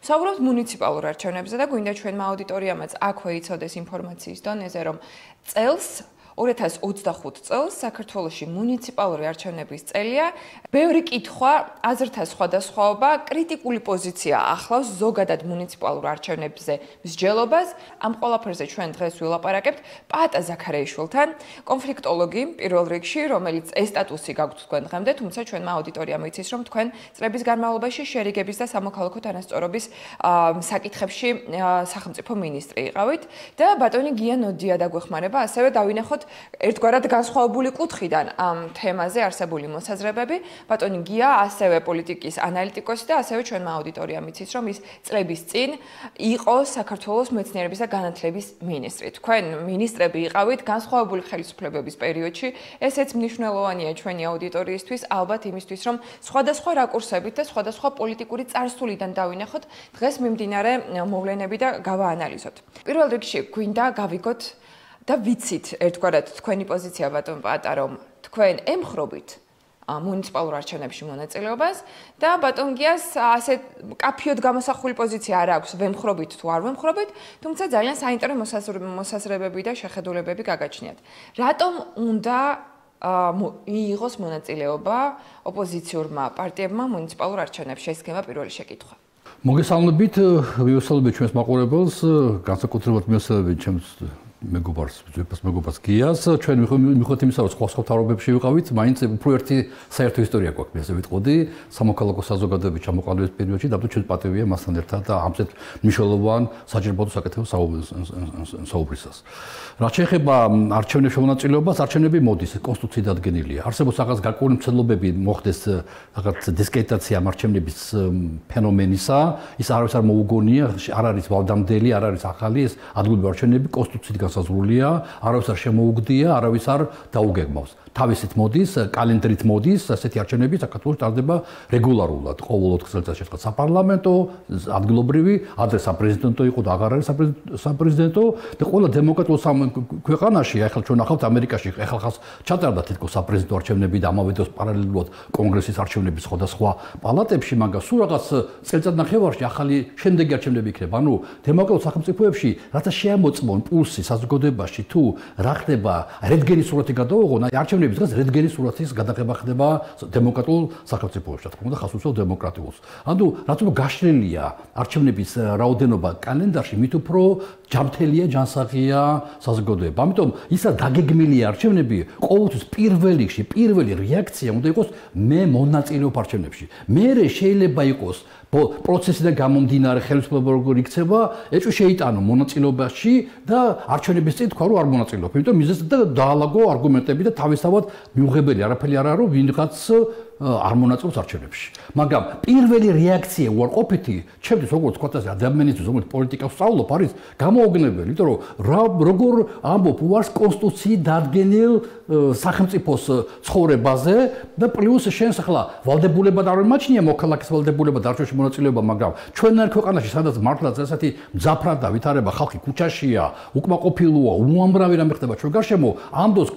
საუბრობთ მუნიციპალურ არჩევნებზე და გვინდა ჩვენმა აუდიტორიამაც აქვე იცოდეს ინფორმაციის დონეზე, რომ წელს 2025 წელს საქართველოში მუნიციპალური არჩევნების წელია. ბევრი კითხვა, აზრთა სხვადასხვაობა, კრიტიკული პოზიცია ახლავს ზოგადად მუნიციპალურ არჩევნებზე მსჯელობას. ამ ყველაფერზე ჩვენ დღეს ვილაპარაკებთ პაატა ზაქარიაშვილთან, კონფლიქტოლოგი პირველ რიგში, რომელიც ეს სტატუსი გაქვთ თქვენ დღემდე, თუმცა ჩვენმა აუდიტორიამ იცის, რომ თქვენ წლების განმავლობაში შერიგების და სამოქალაქო თანასწორობის საკითხებში სახელმწიფო მინისტრი იყავით და ბატონი გია ნოდია დაგვეხმარება, ასევე დავინახოთ ერთგვარად განსხვავებული კუთხიდან ამ თემაზე არსებული მოსაზრებები. ბატონი გია ასევე პოლიტიკის ანალიტიკოსი და ასევე ჩვენმა აუდიტორიამ იცის, რომ ის წლების წინ იყო საქართველოს მეცნიერების და განათლების მინისტრი. თქვენ მინისტრები იყავით განსხვავებული ხელისუფლებების პერიოდში. ესეც მნიშვნელოვანია ჩვენი აუდიტორიისთვის, ალბათ იმისთვის, რომ სხვადასხვა რაკურსებით და სხვადასხვა პოლიტიკური წარსულიდან დავინახოთ დღეს მიმდინარე მოვლენები და გავაანალიზოთ. პირველ რიგში გვინდა გავიგოთ და ვიცით ერთგვარად თქვენი პოზიცია ბატონ პაატა, რომ თქვენ ემხრობით მუნიციპალურ არჩევნებში მონაწილეობას და ბატონ გიას ასე კაფიოდ გამოსახული პოზიცია არ აქვს, ვემხრობით თუ არ ვემხრობით, თუმცა ძალიან საინტერესო მოსაზრებები და შეხედულებები გაგაჩნიათ. რატომ უნდა მიიღოს მონაწილეობა ოპოზიციურმა პარტიებმა მუნიციპალურ არჩევნებში? ეს იქნება პირველი შეკითხვა. მოგესალმებით, ვიუსალმებით ჩვენს მაყურებელს, განსაკუთრებულად მივესალმებით ჩემს მეგობარს გიას. ჩვენ მიხვდებით იმისა, რომ სხვა თავრობებში ვიყავით, მაინც უფრო ერთი საერთო ისტორია გვაქვს, მე ასე ვიტყოდი, სამოქალაქო საზოგადოების ჩამოყალიბების პერიოდში და ჩვენ პატევია მასთან ერთად და ამცეთ მნიშვნელოვან საჯერბო საკითხებს საუბრისას. რაც შეეხება არჩევნებში მონაწილეობას, არჩევნები მოდის, კონსტიტუციით დადგენილია. არსებობს რაღაც გარკვეული მცდელობები მოხდეს რაღაც დისკრედიტაცია არჩევნების ფენომენისა, ის არავის არ მოუგონია, არ არის ვალდამდელი, არ არის ახალი ეს ადგილობრივი არჩევნები კონსტიტუციით გასაზრულია, არავის არ შემოუგდია, არავის არ დაუგეგმავს. თავისით მოდის, კალენდრით მოდის, ასეთი არჩევნები საქართველოს ტარდება რეგულარულად. ყოველ 4 წელიწადში ერთხელ საპარლამენტო, ადგილობრივი, ადრე საპრეზიდენტო იყო და აღარ არის საპრეზიდენტო და ყველა დემოკრატიულ ქვეყანაში, ახლა ჩვენ ახავთ ამერიკაში, ახლა ხალხს ჩატარდა თითქოს საპრეზიდენტო არჩევნები და ამავე დროს პარალელურად კონგრესის არჩევნები სხვადასხვა პალატებში, მაგრამ სულ რაღაც წელიწადნახევარში ახალი შემდეგი არჩევნები იქნება. ანუ დემოკრატიულ სახელმწიფოებში რათა შეამოწმონ პულსი საზოგადოებაში თუ რა ხდება, რენტგენის სურათი გადაუღონ, არჩევნების დღეს რენტგენის სურათის გადაღება ხდება დემოკრატიულ სახელმწიფოებში, თქო და ხას უსვამს დემოკრატიულს. ანუ რაც უფრო გაშლილია არჩევნების რაოდენობა კალენდარში, მით უფრო ჯანმრთელია, ჯანსაღია საზოგადოება. ამიტომ ისა დაგეგმილია არჩევნები, ყოველთვის პირველ რიგში, პირველი რეაქცია უნდა იყოს მე მონაწილეობ არჩევნებში. მერე შეიძლება იყოს პროცესიდან გამომდინარე ხელისუფლება როგორ იქცევა, ეჭვი შეიტანო მონაწილეობაში და არჩევნების წინ თქვა რომ არ მონაწილეობ. იმიტომ მიზეზი და დაალაგო არგუმენტები და თავისთავად მიუღებელი არაფერი არ არის რომ ვინღაც არ მონაწილეობს არჩევნებში. მაგრამ პირველი რეაქცია უარყოფითი, ჩემთვის როგორც თქვა ასე ადამიანისთვის, რომელიც პოლიტიკას სწავლობ, არის გამოუგნებელი, იმიტომ რომ როგორ ამბობ უარს კონსტიტუციით დადგენილ სახელმწიფოს ცხოვრებაზე და პლუს შენს ახლა ვალდებულებად არ მიმაჩნია მოქალაქის ვალდებულებად არჩევნებში მონაწილეობა, მაგრამ ჩვენთან ქვეყანაში სადაც მართლაც ასეთი მძაფრად და ვითარება ხალხი ქუჩაშია, უკმაყოფილოა, უამრავი რამე ხდება ჩვენ გარშემო, ამ დროს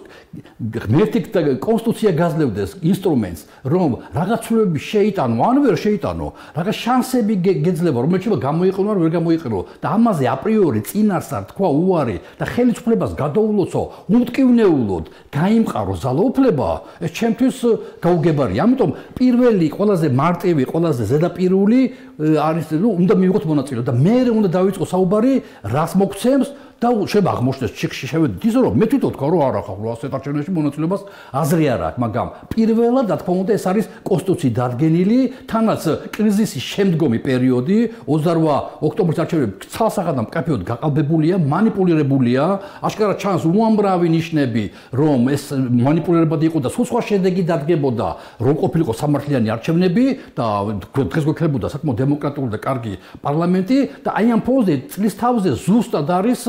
ღმერთი კონსტიტუცია გაძლევდეს ინსტრუმენტს, რომ რაღაც ცვლილებები შეიტანო, ან ვერ შეიტანო, რაღაც შანსები გეძლევა, რომელიც შეიძლება გამოიყენო ან ვერ გამოიყენო და ამაზე აპრიორი წინასწარ თქვა უარი და ხელისუფლებას გადაულოცო უმტკივნეულოდ გაიმყარო ძალაუფლება, ეს ჩემთვის გაუგებარია. ამიტომ პირველი ყველაზე მარტივი, ყველაზე ზედაპირული არის, უნდა მივიღოთ მონაწილეობა და მე უნდა დავიწყო საუბარი, რას მოგცემს და შეიძლება აღმოჩნდეს ჩიქში შევედით ისე რომ მე თვითონ თქვა რომ არა ხარ ასეთ არჩევნებში მონაწილეობას აზრი არ აქვს, მაგრამ პირველად რა თქმა უნდა ეს არის კონსტიტუციით დადგენილი, თანაც კრიზისის შემდგომი პერიოდი 28 ოქტომბრის არჩევნები ცალსახად მკაფიოდ გაყალბებულია, манипуლირებულია, აშკარად ჩანს უამრავი ნიშნები, რომ ეს манипуლირებადი იყო და სხვა შედეგი დადგებოდა, რომ ყოფილიყო სამართლიანი არჩევნები და დღეს გვექნებოდა საკმაოდ დემოკრატიული და კარგი პარლამენტი და აი ამ ფონზე წლის თავზე ზუსტად არის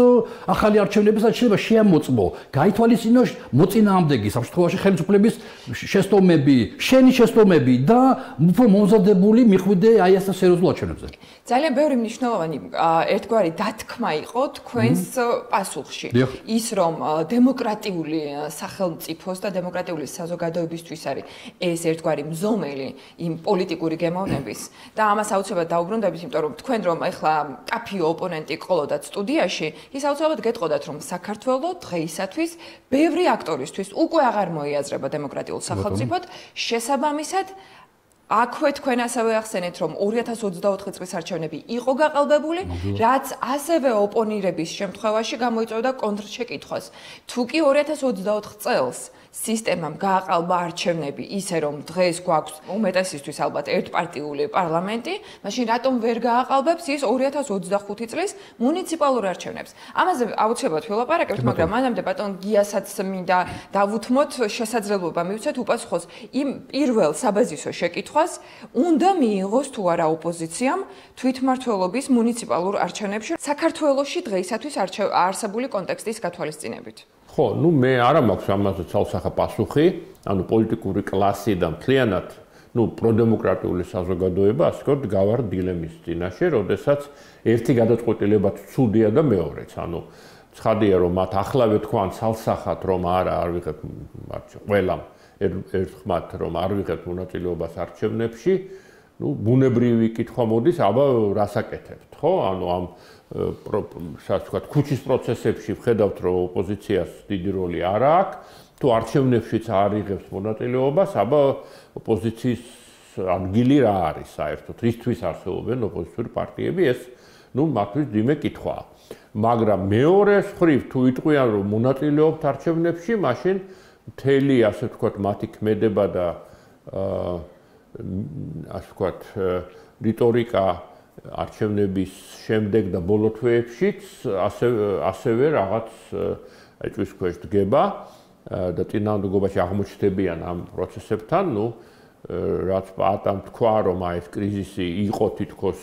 ახალი არჩევნებისაც შეიძლება შეამოწმო, გაითვალისწინო მოწინააღმდეგის ამ შემთხვევაში ხელისუფლების შეცდომები, შენი შეცდომები და უფრო მომზადებული მიხვიდე აი ასა სერიოზულ არჩევნებზე. ძალიან ბევრი მნიშვნელოვანი ერთგვარი დათქმა იყო თქვენს პასუხში. ის რომ დემოკრატიული სახელმწიფოს და დემოკრატიული საზოგადოებისთვის არის ეს ერთგვარი მზომელი იმ პოლიტიკური გემოვნების და ამას აუცილებლად დაუბრუნდებით, იმიტომ რომ თქვენ რომ ახლა კაფიო ოპონენტი ყოლოდათ სტუდიაში, ის აუცილებლად გეტყოდათ რომ საქართველოს დღეისათვის ბევრი აქტორისთვის უკვე აღარ მოიაზრება დემოკრატიულ სახელმწიფოდ, შესაბამისად აქვე თქვენ ასევე ახსენეთ, რომ 2024 წლის არჩევნები იყო გაყალბებული, რაც ასევე ოპონირების შემთხვევაში გამოიწვევდა კონტრშეკითხვას. თუ კი 2024 წელს სისტემამ გააყალბა არჩევნები ისე, რომ დღეს გვაქვს უმეტესისთვის ალბათ ერთპარტიული პარლამენტი, მაშინ რატომ ვერ გააყალბებს ის 2025 წლის მუნიციპალურ არჩევნებს? ამაზე აუცილებლად ვილაპარაკებთ, მაგრამ მანამდე ბატონ გიასაც მინდა დავუთმოთ, შესაძლებლობა მივცეთ უპასუხოს იმ პირველ საბაზისო შეკითხვას, უნდა მიიღოს თუ არა ოპოზიციამ თვითმმართველობის მუნიციპალურ არჩევნებში საქართველოში დღეისათვის არსებული კონტექსტის გათვალისწინებით. ხო, მე არა მაქვს ამაზე ცალსახა პასუხი, პოლიტიკური კლასი და მთლიანად, პროდემოკრატიული საზოგადოება, ასე ვთქვათ, გავარ დილემის წინაშე, როდესაც ერთი გადაწყვეტილება ცუდია და მეორეც. ცხადია, რომ მათ ახლავე თქვან ცალსახად, რომ არ ვიღებ ყველამ ერთხმად, რომ არ ვიღებ მონაწილეობას არჩევნებში, ბუნებრივი კითხვა მოდის, აბა რას აკეთებთ, ხო? ამ ქუჩის პროცესებში ვხედავთ, რომ ოპოზიციას დიდი როლი არ აქვს, თუ არჩევნებშიც არ იღებს მონაწილეობას, აბა ოპოზიციის ადგილი რა არის საერთოდ? რისთვის არსებობენ ოპოზიციური პარტიები? ეს მათთვის ძიმე კითხვაა. მაგრამ მეორე მხრივ, თუ იტყვიან, რომ მონაწილეობთ არჩევნებში, მაშინ მთელი, ასე ვთქვათ, მათი ქმედება და ასე ვთქვათ, რიტორიკა არჩევნების შემდეგ და ბოლო თვეებშიც ასევე რაღაც ეჭვის ქვეშ დგება და წინააღმდეგობაში აღმოჩნდებიან ამ პროცესებთან, რაც პატამ თქვა, რომ ეს კრიზისი იყო თითქოს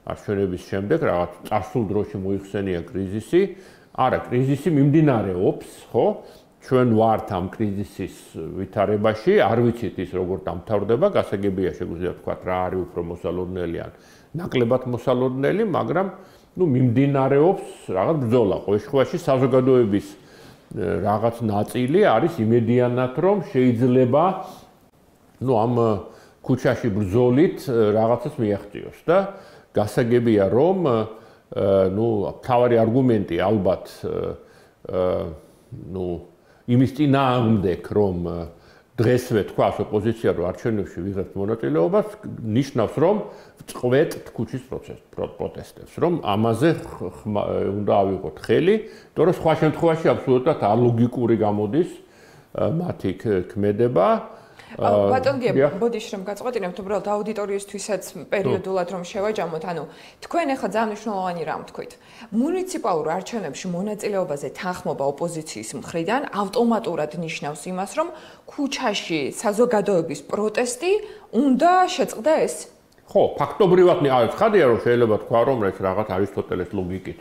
არჩევნების შემდეგ, რაღაც წარსულ დროში მოიხსენია კრიზისი. არა, კრიზისი მიმდინარეობს, ხო? ჩვენ ვართ ამ კრიზისის ვითარებაში, არ ვიცით ის როგორ დამთავრდება, გასაგებია შეგვიძლია თქვა რა არის უფრო მოსალოდნელი ან ნაკლებად მოსალოდნელი, მაგრამ მიმდინარეობს რაღაც ბრძოლა. ყოველ შემთხვევაში საზოგადოების რაღაც ნაწილი არის იმედიანად, რომ შეიძლება ამ ქუჩაში ბრძოლით რაღაცას მიაღწიოს და გასაგებია, რომ მთავარი არგუმენტი ალბათ იმის წინააღმდეგ, რომ დღესვე თქვას ოპოზიცია რომ არჩევნებში ვიღებთ მონაწილეობას, ნიშნავს, რომ წყვეტთ ქუჩის პროტესტებს, რომ ამაზე უნდა ავიღოთ ხელი, იმიტომ რომ სხვა შემთხვევაში აბსოლუტურად ალოგიკური გამოდის მათი ქმედება. ბატონ გია, ბოდიში რომ გაწყვეტინებთ, უბრალოდ აუდიტორიისთვისაც პერიოდულად რომ შევაჯამოთ, თქვენ ახლა ძალიან მნიშვნელოვანი რამ თქვით. მუნიციპალურ არჩევნებში მონაწილეობაზე თანხმობა ოპოზიციის მხრიდან ავტომატურად ნიშნავს იმას, რომ ქუჩაში საზოგადოების პროტესტი უნდა შეწყდა ეს. ხო, ფაქტობრივად ცხადია, რომ შეიძლება თქვა, რომ ეს რაღაც არისტოტელეს ლოგიკით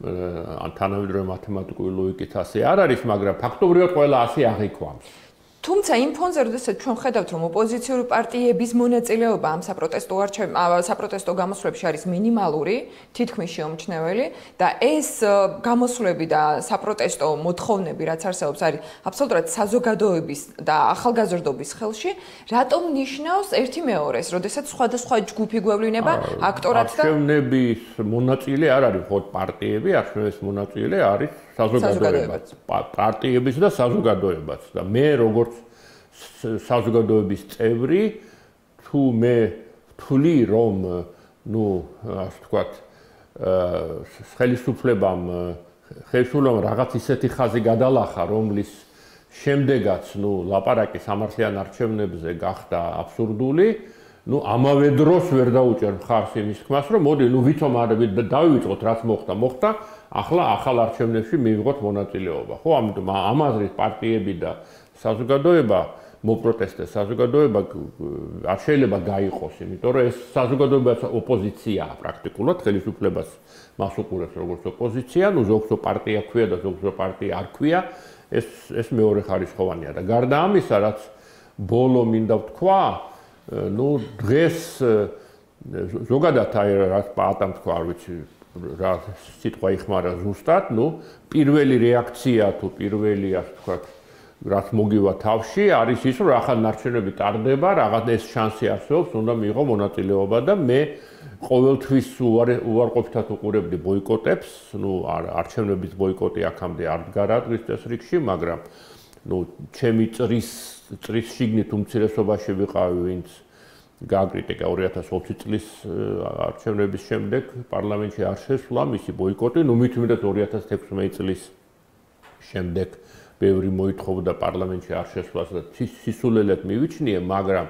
ან თანამედროვე მათემატიკური ლოგიკით ასე არ არის, მაგრამ ფაქტობრივად ყველა ასე აღიქვამს. თუმცა იმ ფონზე, როდესაც ჩვენ ხედავთ, რომ ოპოზიციური პარტიების მონაწილეობა ამ საპროტესტო გამოსვლებში არის მინიმალური, თითქმის შეუმჩნეველი და ეს გამოსვლები და საპროტესტო მოთხოვნები, რაც არსებობს, არის აბსოლუტურად საზოგადოების და ახალგაზრდობის ხელში, რატომ ნიშნავს ერთი მეორეს, როდესაც სხვადასხვა ჯგუფი გვევლინება აქტორად და არჩევნების მონაწილე არ არის მხოლოდ პარტიები, არჩევნების მონაწილე არის საზოგადოებაც, პარტიებიც და საზოგადოებაც და მე როგორც საზოგადოების წევრი, თუ მე ვთვლი, რომ ასე ვთქვათ, ხელისუფლებამ რაღაც ისეთი ხაზი გადალახა, რომლის შემდეგაც ლაპარაკი სამართლიან არჩევნებზე გახდა აბსურდული, ამავე დროს ვერ დაუჭერ მხარს იმის თქმას, რომ მოდი, ვიცომ დავივიწყოთ, რაც მოხდა, ახლა ახალ არჩევნებში მივიღოთ მონაწილეობა. ხო, ამიტომ ამ აზრით პარტიები და საზოგადოება მოპროტესტეს საზოგადოება არ შეიძლება გაიყოს, იმიტომ რომ ეს საზოგადოება ოპოზიციაა პრაქტიკულად, ხელისუფლებას მას უყურებს როგორც ოპოზიცია, ნუ ზოგს პარტია ქვია და ზოგს პარტია არ ქვია, ეს მეორე ხარისხოვანია და გარდა ამისა, რაც ბოლო მინდა ვთქვა, ნუ დღეს ზოგადად რაც პატამ თქვა, არ ვიცი რა სიტყვა იხმარა ზუსტად, ნუ პირველი რეაქცია თუ პირველი ასე ვთქვათ რაც მოგივა თავში არის ის რომ ახალ ნარჩენები ტარდება, რაღაც ეს შანსი არსებობს, უნდა მიიღო მონაწილეობა და მე ყოველთვის უარყოფითად უყურებდი ბოიკოტებს, ნუ არჩევნების ბოიკოტი აქამდე არ დგარა დღის წესრიგში, მაგრამ ნუ ჩემი წრის შიგნით უმცირესობაში ვიყავი, ვინც გააკრიტიკა 2020 წლის არჩევნების შემდეგ პარლამენტში არ შესვლა მისი ბოიკოტი, ნუ მით უმეტეს 2016 წლის შემდეგ ბევრი მოითხოვდა პარლამენტში არ შესვლას და სისულელად მივიჩნიე, მაგრამ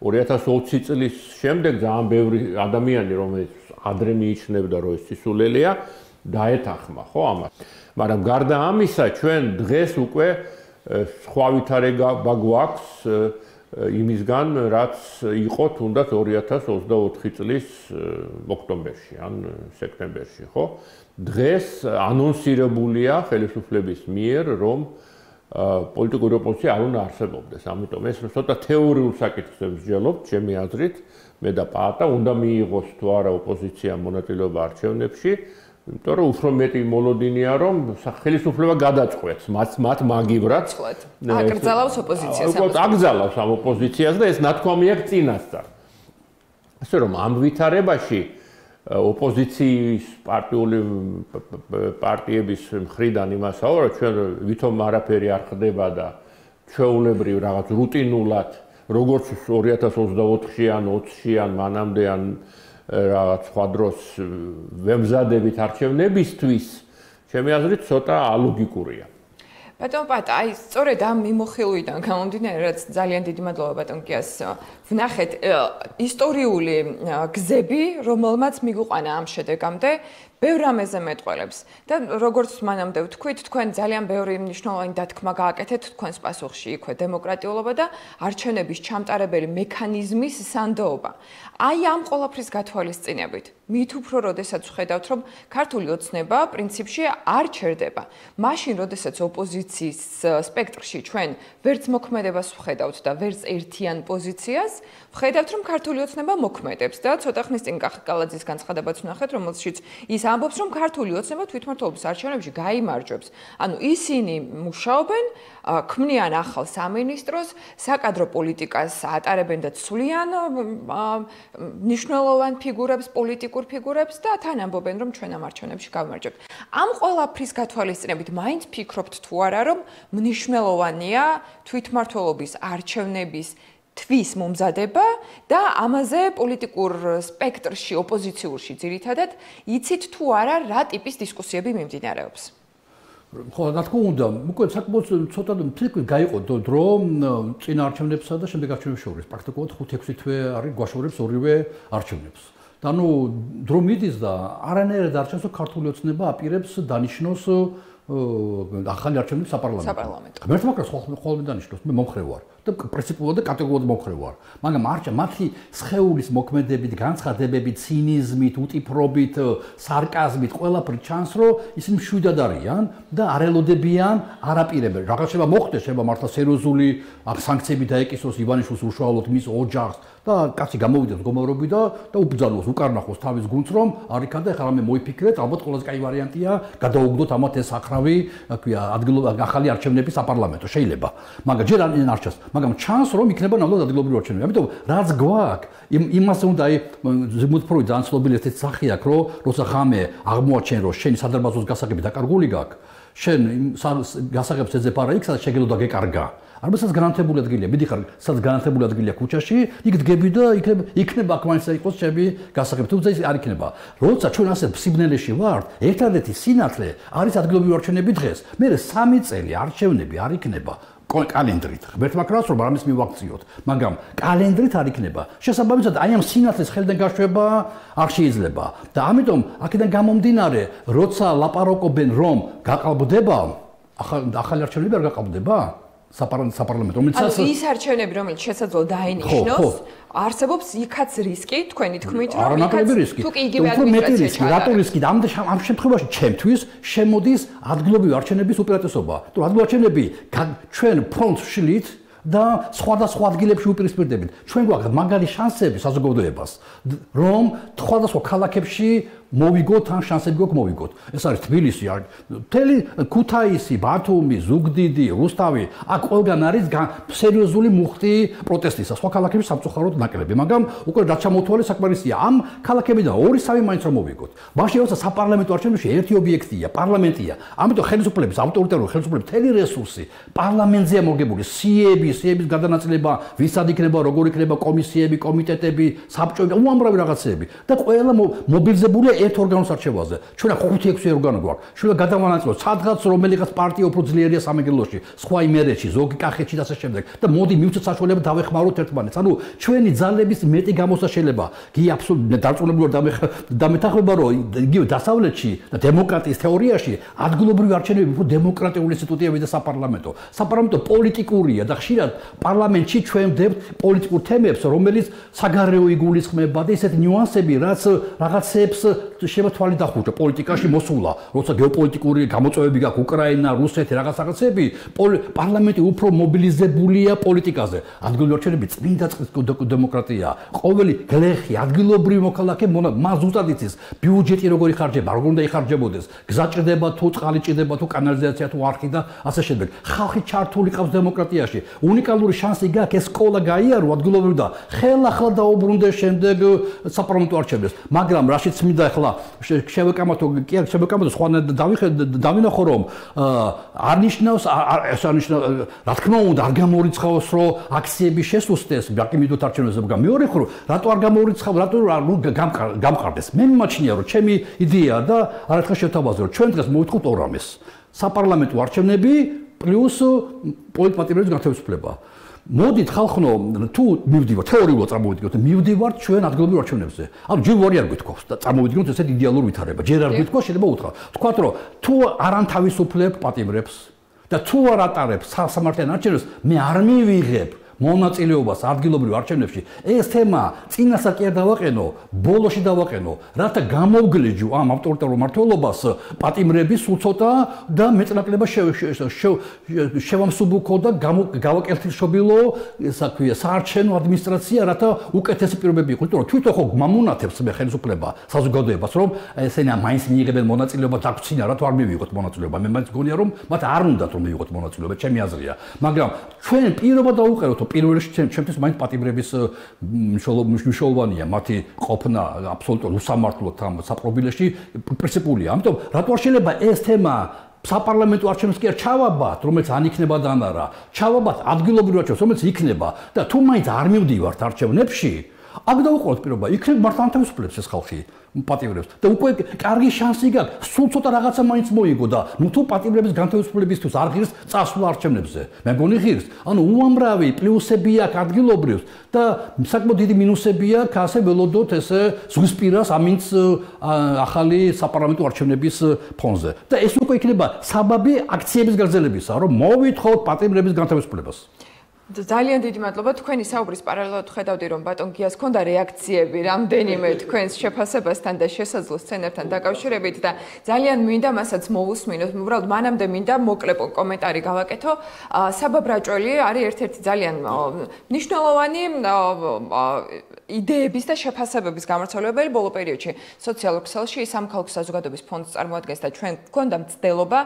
2020 წლის შემდეგ ძალიან ბევრი ადამიანი, რომელიც ადრე მიიჩნევდა, რომ ეს სისულელეა, დაეთანხმა, ხო, ამას. მაგრამ გარდა ამისა, ჩვენ დღეს უკვე სხვა ვითარება გვაქვს იმისგან, რაც იყო თუნდაც 2024 წლის ოქტომბერში ან სექტემბერში, ხო? დღეს ანონსირებულია ხელისუფლების მიერ, რომ პოლიტიკური ოპოზიცია არ უნდა არსებობდეს. ამიტომ ეს ცოტა თეორიულ საკითხს ვსჯელობ, ჩემი აზრით, მე და პაატა უნდა მიიღოს თუ არა ოპოზიციამ მონაწილეობა არჩევნებში, იმიტომ რომ უფრო მეტი მოლოდინია, რომ ხელისუფლება გადაწყვეტს მათ მაგივრად. აკრძალავს ოპოზიციას. აკრძალავს ამ ოპოზიციას და ეს ნათქვამი აქვს წინასწარ. ასე რომ ამ ვითარებაში ოპოზიციის პარტიების მხრიდან იმასაო, რომ ჩვენ ვითომ არაფერი არ ხდება და ჩვეულებრივ რაღაც რუტინულად, როგორც 2024-ში ან 20-ში ან მანამდე ან რაღაც სხვა დროს ვემზადებით არჩევნებისთვის, ჩემი აზრით ცოტა ალოგიკურია. ბატონ პატა, აი სწორედ ამ მიმოხილვიდან გამომდინარე, რაც ძალიან დიდი მადლობა ბატონ კიას ვნახეთ ისტორიული გზები, რომელმაც მიგვიყვანა ამ შედეგამდე, ბევრ რამეზე მეტყველებს და როგორც მანამდე ვთქვით, თქვენ ძალიან ბევრი მნიშვნელოვანი დათქმა გააკეთეთ თქვენს პასუხში, იქვე დემოკრატიულობა და არჩევნების ჩამტარებელი მექანიზმის სანდოობა. აი ამ ყველაფრის გათვალისწინებით, მით უფრო როდესაც ვხედავთ, რომ ქართული ოცნება პრინციპში არ ჩერდება. მაშინ, როდესაც ოპოზიციის სპექტრში ჩვენ ვერც მოქმედებას ვხედავთ და ვერც ერთიან პოზიციას, ვხედავთ, რომ ქართული ოცნება მოქმედებს და ცოტა ხნის წინ კახაკალაძის განცხადებაც ვნახეთ, რომელშიც ის ამბობს, რომ ქართული ოცნება თვითმმართველობის არჩევნებში გაიმარჯვებს. ანუ ისინი მუშაობენ, ქმნიან ახალ სამინისტროს, საკადრო პოლიტიკას ატარებენ და ცვლიან მნიშვნელოვან ფიგურებს, პოლიტიკურ ფიგურებს და თან ამბობენ, რომ ჩვენ ამ არჩევნებში გავიმარჯვებთ. ამ ყველაფრის გათვალისწინებით მაინც ფიქრობთ თუ არა, რომ მნიშვნელოვანია თვითმმართველობის არჩევნების თვის მომზადება და ამაზე პოლიტიკურ სპექტრში, ოპოზიციურში ძირითადად იცით თუ არა რა ტიპის დისკუსიები მიმდინარეობს. ხო, რა თქმა უნდა, უკვე საკმაოდ ცოტა თითქმის გაიყო დრო წინა არჩევნებსა და შემდეგ არჩევნებს შორის. პრაქტიკულად 5-6 თვე არის გვაშორებს ორივე არჩევნებს. და ნუ დრო მიდის და არანაირად არ ჩანს, რომ ქართული ოცნება აპირებს დანიშნოს ახალი არჩევნები საპარლამენტო. მე თვითონ ხოლმე დანიშნოს, მე მომხრე ვარ და პრინციპულად და კატეგორიულად მომხრე ვარ. მაგრამ მათი სხეულის მოქმედებით, განცხადებებით, ცინიზმით, უტიფრობით, სარკაზმით ყველაფერი ჩანს, რომ ისინი მშვიდად არიან და არ ელოდებიან, არ აპირებენ. რაღაც შეიძლება მოხდეს, შეიძლება მართლა სერიოზული სანქციები დაეკისროს ივანიშვილს უშუალოდ მის ოჯახს და კაცი გამოვიდეს მდგომარეობიდან და უბრძანოს, უკარნახოს თავის გუნდს, რომ არ იქან და ეხლა მე მოიფიქრეთ, ალბათ ყველაზე კაი ვარიანტია გადაუგდოთ ამათ ეს სახრავი, რა ქვია, ახალი არჩევნები საპარლამენტო. შეიძლება. მაგრამ ჯერ არ ჩანს. მაგრამ ჩანს რომ იქნება ნამდვილად ადგილობრივი არჩევნები. ამიტომ რაც გვაქვს, იმას უნდა ზემოთ პროვი ძალიან ცნობილი ესეთი სახე აქვს, რომ როცა ხამე აღმოაჩენ რომ შენი სადარბაზოს გასაღები დაკარგული გაქვს, შენ გასაღებს ეძებ არა იქ, სადაც შეგელო და გეკარგა. არბასაც განათებული ადგილია, მიდიხარ, სადაც განათებული ადგილია ქუჩაში, იქ დგები და იქნება აქ მაინც იყოს ჩემი გასაღები, თუმცა ის არ იქნება. როცა ჩვენ ასე სიბნელეში ვართ, ერთადერთი სინათლე არის ადგილობრივი არჩევნები დღეს. მე 3 წელი არჩევნები არ იქნება. კალენდრით. ღმერთმა კრავს რომ ამის მივაქციოთ, მაგრამ კალენდრით არ იქნება. შესაბამისად, აი ამ სინათლეს ხელიდან გაშვება არ შეიძლება. და ამიტომ აქედან გამომდინარე, როცა ლაპარაკობენ რომ გაყალბდება, ახალი არჩევნები არ გაყალბდება. საპარლამენტო, რომელსაც ის არჩევნები, რომელიც შესაძლოა დაინიშნოს, არსებობს იქაც რისკი, თქვენი თქმით, რომ იქაც თუ კი იგივე ადმინისტრაცია ჩაატარებს. რატო რისკი? ამ შემთხვევაში ჩემთვის შემოდის ადგილობრივი არჩევნების უპირატესობა. თუ ადგილობრივი არჩევნები ჩვენ ფრონტს შლით და სხვადასხვა ადგილებში უპირისპირდებით. ჩვენ გვაქვს მაგარი შანსები საზოგადოებას, რომ სხვადასხვა ქალაქებში მოვიგოთ ან შანსები გვაქვს მოვიგოთ. ეს არის თბილისი, მთელი ქუთაისი, ბათუმი, ზუგდიდი, რუსთავი, აქ ყველგან არის სერიოზული მუხტი პროტესტისა. სხვა ქალაქებში სამწუხაროდ ნაკლები, მაგრამ უკვე რაც ჩამოთვალე საკმარისია. ამ ქალაქებიდან 2-3 მაინც რომ მოვიგოთ. მაშინ როცა საპარლამენტო არჩევნებში ერთი ობიექტია, პარლამენტია. ამიტომ ხელისუფლების ავტორიტარული ხელისუფლების მთელი რესურსი პარლამენტზეა მოგებული. სიების გადანაწილება, ვისად იქნება, როგორ იქნება კომისიები, კომიტეტები, საბჭოები, უამრავი რაღაცეები და ყველა მობილიზებულია ერთ ორგანოს არჩევაზე. ჩვენ 5-6 ორგანო გვაქვს. ჩვენ გადავანაწილოთ სადღაც რომელიღაც პარტია უფრო ძლიერია სამეგრელოში, სხვა იმერეთში, ზოგი კახეთში და ასე შემდეგ. და მოდი მივცეთ საშუალება დავეხმაროთ ერთმანეთს. ანუ ჩვენი ძალების მეტი გამოსა შეიძლება. კი აბსოლუტურად დარწმუნებული დამეთანხმება, რომ იგივე დასავლეთში და დემოკრატიის თეორიაში ადგილობრივი არჩევნები უფრო დემოკრატიული ინსტიტუტია ვიდრე საპარლამენტო. საპარლამენტო პოლიტიკურია და ხშირად პარლამენტში ჩვენ ვდებთ პოლიტიკურ თემებს, რომელიც საგარეო იგულისხმება და ისეთი ნიუანსები, რაც რაღაცებს შეიძლება თვალი დახუჭა პოლიტიკაში მოსულა, როცა გეოპოლიტიკური გამოწვევები გაქვს უკრაინა, რუსეთი, რაღაცები, პარლამენტი უფრო მობილიზებულია პოლიტიკაზე. ადგილობრივი არჩევნები წმინდა წყლის დემოკრატია. ყოველი გლეხი, ადგილობრივი მოქალაქე მას ზუსტად იცის ბიუჯეტი როგორ იხარჯება, როგორ უნდა იხარჯებოდეს, გზა ჭირდება თუ წყალი ჭირდება თუ კანალიზაცია თუ არხი და ასე შემდეგ. ხალხი ჩართული ყავს დემოკრატიაში. უნიკალური შანსი გაქვს ეს სკოლა გაიარო ადგილობრივ და ხელახლა დაუბრუნდეს შემდეგ საპარლამენტო არჩევნებს. მაგრამ რაშიც მინდა ახლა შევეკამათო დავინახო რომ არნიშნავს რა თქმა უნდა არ გამორიცხავს რომ აქციები შესუსტეს ბაკიმიდოთ არჩევნებზე მაგრამ მეორე ხრო რატო არ გამორიცხავ რატო გამყარდეს მე მიმაჩნია რომ ჩემი იდეა და არაერთხელ შევთავაზე რომ ჩვენ დღეს მოვიტყოთ ორ რამეს საპარლამენტო არჩევნები პლუს პოლიტპატიმრების განთავისუფლება მოდით ხალხო თუ მივდივართ თეორიულად წარმოვიდგინოთ მივდივართ ჩვენ ადგილობრივ არჩევნებზე ანუ ჯერ ვარი არ გითხოვს და წარმოვიდგინოთ ესეთ იდეალურ ვითარება ჯერ არ გითქვა შეიძლება უთხრა თქვათ რომ თუ არ ანთავისუფლებ პატიმრებს და თუ არ ატარებ სამართლიან არჩევნებს მე არ მივიღებ მონაწილეობას ადგილობრივ არჩევნებში ეს თემა წინასა კი არ დავაყენო ბოლოში დავაყენო რათა გამოვგლიჯო ამ ავტორიტარულ მმართველობას პატიმრების სულ ცოტა და მეწნაკლება შევამსუბუქო და გავაკეთილშობილო ესა ქვია საარჩევნო ადმინისტრაცია რათა უკეთესი პირობები იყო იმიტომ რომ თვითონ ხო მამონათებს მე ხელისუფლება საზოგადოებას რომ ესენა მაინც მიიღებენ მონაწილეობა დაგვრჩინა რა თუ არ მივიღოთ მონაწილეობა მე მაინც გონია რომ მათ არ უნდათ რომ მივიღოთ მონაწილეობა ჩემი აზრია მაგრამ ჩვენ პირობა დაუყეროთ პირველ რიგში ჩემთვის მაინც პატიმრების მნიშვნელოვანია მათი ყოფნა აბსოლუტურ უსამართლოდ ამ საპრობილეში პრინციპულია ამიტომ რატო არ შეიძლება ეს თემა საპარლამენტო არჩევნებს კი არ ჩავაბათ რომელიც ან იქნება და ან არა ჩავაბათ ადგილობრივ არჩევნებს რომელიც იქნება და თუ მაინც არ მივდივართ არჩევნებში აქ დავუყუროთ პირობა იქნებ მართლა ანთავისუფლებს ეს ხალხი პატიმრებს და უკვე კარგი შანსი გაქვს სულ ცოტა რაღაცა მაინც მოიგო და ნუ თუ პატიმრების განთავისუფლებისთვის არ ღირს წასვლა არჩევნებზე მე მგონი ღირს ანუ უამრავი პლუსები აქვს ადგილობრივს და საკმაოდ დიდი მინუსები აქვს ასე ველოდოთ ესე ზღვისპირას ამინც ახალი საპარლამენტო არჩევნების ფონზე და ეს უკვე იქნება საბაბი აქციების გაგრძელებისა რომ მოვითხოვოთ პატიმრების განთავისუფლებას ძალიან დიდი მადლობა თქვენი საუბრის პარალელურად ხედავდი რომ ბატონ გიას ქონდა რეაქციები რამდენიმე თქვენს შეფასებასთან და შესაძლო სცენებთან დაკავშირებით და ძალიან მინდა მასაც მოვუსმინოთ უბრალოდ მანამდე მინდა მოკლე კომენტარი გავაკეთო საბა ბრაჭველი არის ერთ-ერთი ძალიან მნიშვნელოვანი იდეების და შეფასებების გამავრცელებელი ბოლო პერიოდში სოციალურ ქსელში სამხალხო საზოგადოების ფონდს წარმოადგენს და ჩვენ გვქონდა მცდელობა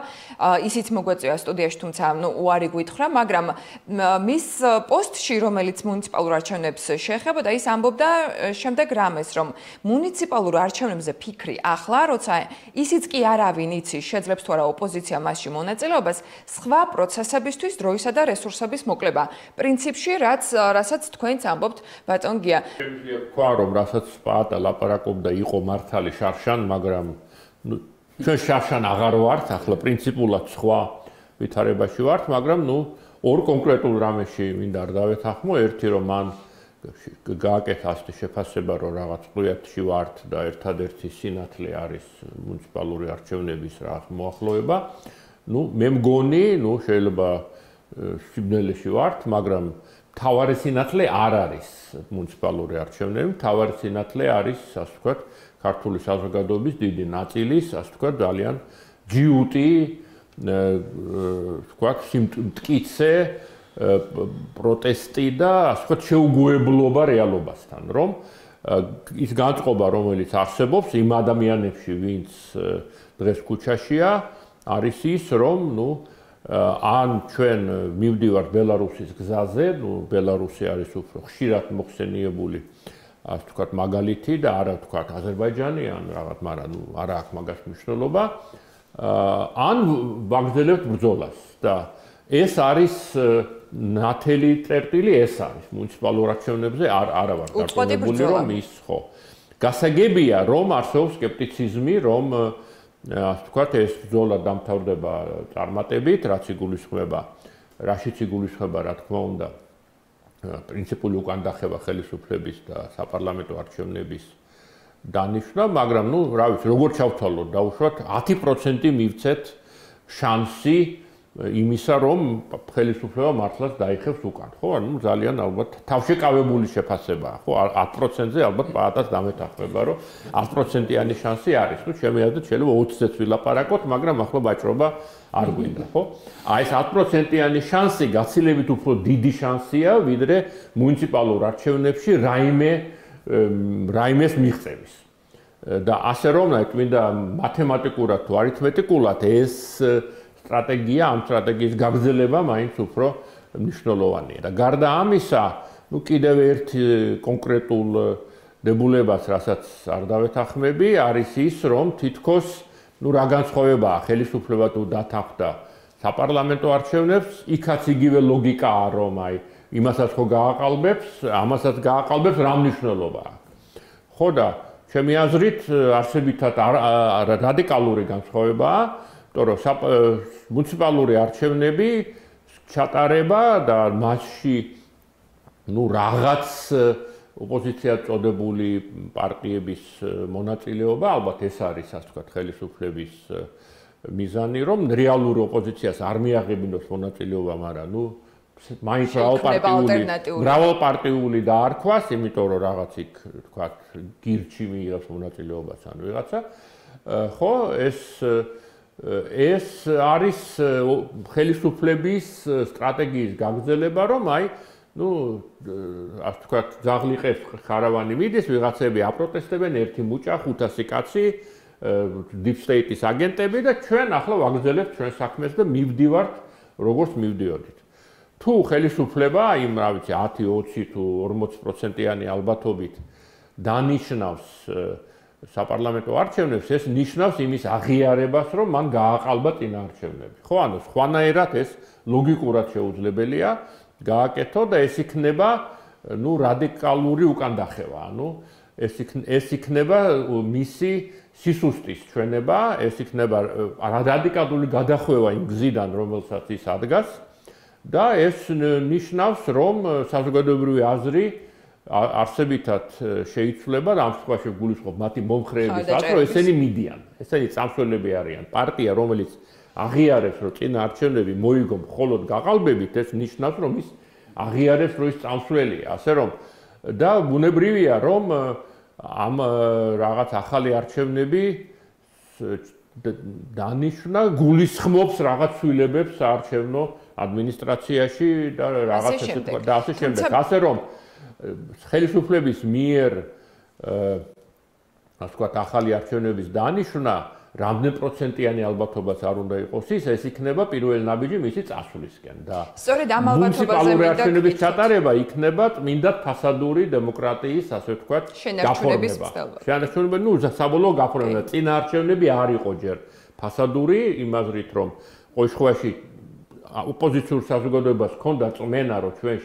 ისიც მოგვეწია სტუდიაში თუმცა უარი გვითხრა მაგრამ მის პოსტში რომელიც მუნიციპალურ არჩევნებს შეეხებოდა ის ამბობდა შემდეგ რამეს რომ მუნიციპალურ არჩევნებზე ფიქრი ახლა როცა ისიც კი არავინ იცის შეძლებს თუ არა ოპოზიცია მასში მონაწილეობას სხვა პროცესებისთვის დროისა და რესურსების მოკლება პრინციპში რასაც თქვენც ამბობთ ბატონ გია თქვა რომ რასაც პაატა ლაპარაკობდა იყო მართალი შარშან მაგრამ ჩვენ შარშან აღარ ვართ ახლა პრინციპულად სხვა ვითარებაში ვართ მაგრამ ორ კონკრეტულ რამეში მინდა არ დავეთანხმო ერთი რომ მან გააკეთა ასეთი შეფასება რომ რაღაც პროექტში ვართ და ერთადერთი სინათლე არის მუნიციპალური არჩევნების რაღაც მოახლოება მე მგონი შეიძლება სიბნელეში ვართ, მაგრამ მთავარი სინათლე არ არის მუნიციპალური არჩევნები, მთავარი სინათლე არის, ასე ვთქვათ, ქართული საზოგადოების დიდი ნაწილის, ასე ვთქვათ, ძალიან ჯიუტი, ვთქვათ, მტკიცე პროტესტი და, ასე ვთქვათ, შეუგუებლობა რეალობასთან, რომ ის განწყობა, რომელიც არსებობს იმ ადამიანებში, ვინც დღეს ქუჩაშია, არის ის, რომ, ან ჩვენ მივდივართ ბელარუსის გზაზე, ბელარუსი არის უფრო ხშირად მოხსენიებული, ასე ვთქვათ, მაგალითი და არა ვთქვათ აზერბაიჯანი, ან რაღაც, მაგრამ არა აქვს მაგას მნიშვნელობა, ან ვაგრძელებთ ბრძოლას და ეს არის ნათელი წერტილი, ეს არის მუნიციპალურ არჩევნებზე არა ვარ გაწოდებული, რომ ის ხო. გასაგებია, რომ არსებობს სკეპტიციზმი, რომ ასე ვთქვათ, ეს ბრძოლა დამთავრდება წარმატებით, რაც იგულისხმება, რაშიც იგულისხმება, რა თქმა უნდა, პრინციპული უკანდახება ხელისუფლების და საპარლამენტო არჩევნების დანიშვნა, მაგრამ, რა ვიცი, როგორ ჩავთვალოთ, დაუშვათ 10% მივცეთ შანსი იმისა, რომ ხელისუფლება მართლაც დაიხევს უკან, ხო? ანუ ძალიან ალბათ თავშეკავებული შეფასებაა, ხო? 10%-ზე ალბათ პაატას დამეთანხმება, რომ 10%-იანი შანსი არის. ჩემი აზრით შეიძლება 20-ზეც ვილაპარაკოთ, მაგრამ ახლა ბაჭრობა არ გვინდა, ხო? ეს 10%-იანი შანსი გაცილებით უფრო დიდი შანსია, ვიდრე მუნიციპალურ არჩევნებში რაიმეს მიღწევის. და ასე რომ, მინდა მათემატიკურად თუ არითმეტიკულად ეს სტრატეგია, ამ სტრატეგიის გაგრძელება მაინც უფრო მნიშვნელოვანია. და გარდა ამისა, კიდევ ერთ კონკრეტულ დებულებას, რასაც არ დავეთანხმები, არის ის, რომ თითქოს, რა განსხვავებაა ხელისუფლება თუ დათანხმდა საპარლამენტო არჩევნებს, იქაც იგივე ლოგიკაა, რომ იმასაც ხო გააყალბებს, ამასაც გააყალბებს, რა მნიშვნელობა აქვს. ხო და ჩემი აზრით, არსებითად რადიკალური განსხვავებაა, იმიტომ რომ მუნიციპალური არჩევნები ჩატარება და მასში რაღაც ოპოზიციად წოდებული პარტიების მონაწილეობა, ალბათ ეს არის, ასე ვთქვათ, ხელისუფლების მიზანი, რომ რეალური ოპოზიციას არ მიაღებინოს მონაწილეობა, მაგრამ მაინც მრავალპარტიული დაარქვას, იმიტომ რომ რაღაც იქ, ვთქვათ, გირჩი მიიღებს მონაწილეობას ან ვიღაცა. ხო, ეს არის ხელისუფლების სტრატეგიის გაგრძელება, რომ ასე ვთქვათ, ძაღლიყებს ხარავანი მიდის, ვიღაცები აპროტესტებენ, ერთი მუჭა, 500 კაცი, deep state-ის აგენტები და ჩვენ ახლა ვაგრძელებთ ჩვენ საქმეს და მივდივართ, როგორც მივდიოდით. თუ ხელისუფლება იმ, რა ვიცი, 10, 20 თუ 40%-იანი ალბათობით დანიშნავს საპარლამენტო არჩევნებს, ეს ნიშნავს იმის აღიარებას, რომ მან გააყალბა წინაარჩევნები. ხო, ანუ სხვანაირად ეს ლოგიკურად შეუძლებელია გააკეთო და ეს იქნება, რადიკალური უკანდახევა. ანუ ეს იქნება მისი სისუსტის ჩვენება, ეს იქნება რადიკალური გადახვევა იმ გზიდან, რომელსაც ის ადგას და ეს ნიშნავს, რომ საზოგადოებრივი აზრი არსებითად შეიცვლება და ამ შემთხვევაში გულისხმობ მათი მომხრეების აზრს, რომ ესენი მიდიან. ესენი წამსვლელები არიან. პარტია, რომელიც აღიარებს, რომ წინა არჩევნები მოიგო მხოლოდ გაყალბებით, ეს ნიშნავს, რომ ის აღიარებს, რომ ის წამსვლელია. ასე რომ და ბუნებრივია, რომ ამ რაღაც ახალი არჩევნები დანიშნა გულისხმობს რაღაც ცვლილებებს საარჩევნო ადმინისტრაციაში და რაღაც და ასე შემდეგ. ასე რომ ხელისუფლების მიერ ასე ვთქვათ, ახალი არჩევნების დანიშვნა რამდენ პროცენტიანი ალბათობაც არ უნდა იყოს ის, ეს იქნება პირველი ნაბიჯი მისი წასვლისკენ და სწორედ ამ ალბათობაზე არჩევნების ჩატარება იქნება წმინდა ფასადური დემოკრატიის, ასე ვთქვათ, გაფორმება. შენარჩუნება, საბოლოო გაფორმება. წინა არჩევნები არ იყო ჯერ ფასადური, იმ აზრით, რომ ყოველშვაში ოპოზიციურ საზოგადოებას ჰქონდა წმენა, რომ ჩვენ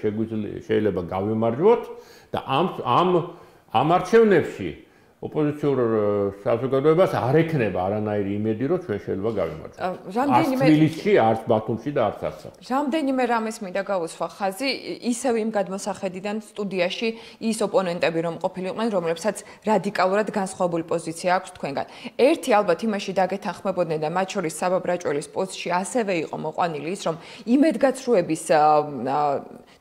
შეიძლება გავიმარჯვოთ და ამ არჩევნებში ოპოზიციურ საზოგადოებას არ ექნება არანაირი იმედი, რომ ჩვენ შეიძლება გავიმარჯვოთ. რამდენიმე არც თბილისში, არც ბათუმში და არც არცახში. რამდენიმე რამეს მინდა გავუსვა ხაზი, ისევ იმ გადმოსახედიდან სტუდიაში ის ოპონენტები რომ ყოფილიყვნენ, რომლებსაც რადიკალურად განსხვავებული პოზიცია აქვს თქვენგან. ერთი ალბათ იმაში დაგეთანხმებოდნენ და მათ შორის საბა ბრაჭველის პოსტში ასევე იყო მოყვანილი ის, რომ იმედგაცრუების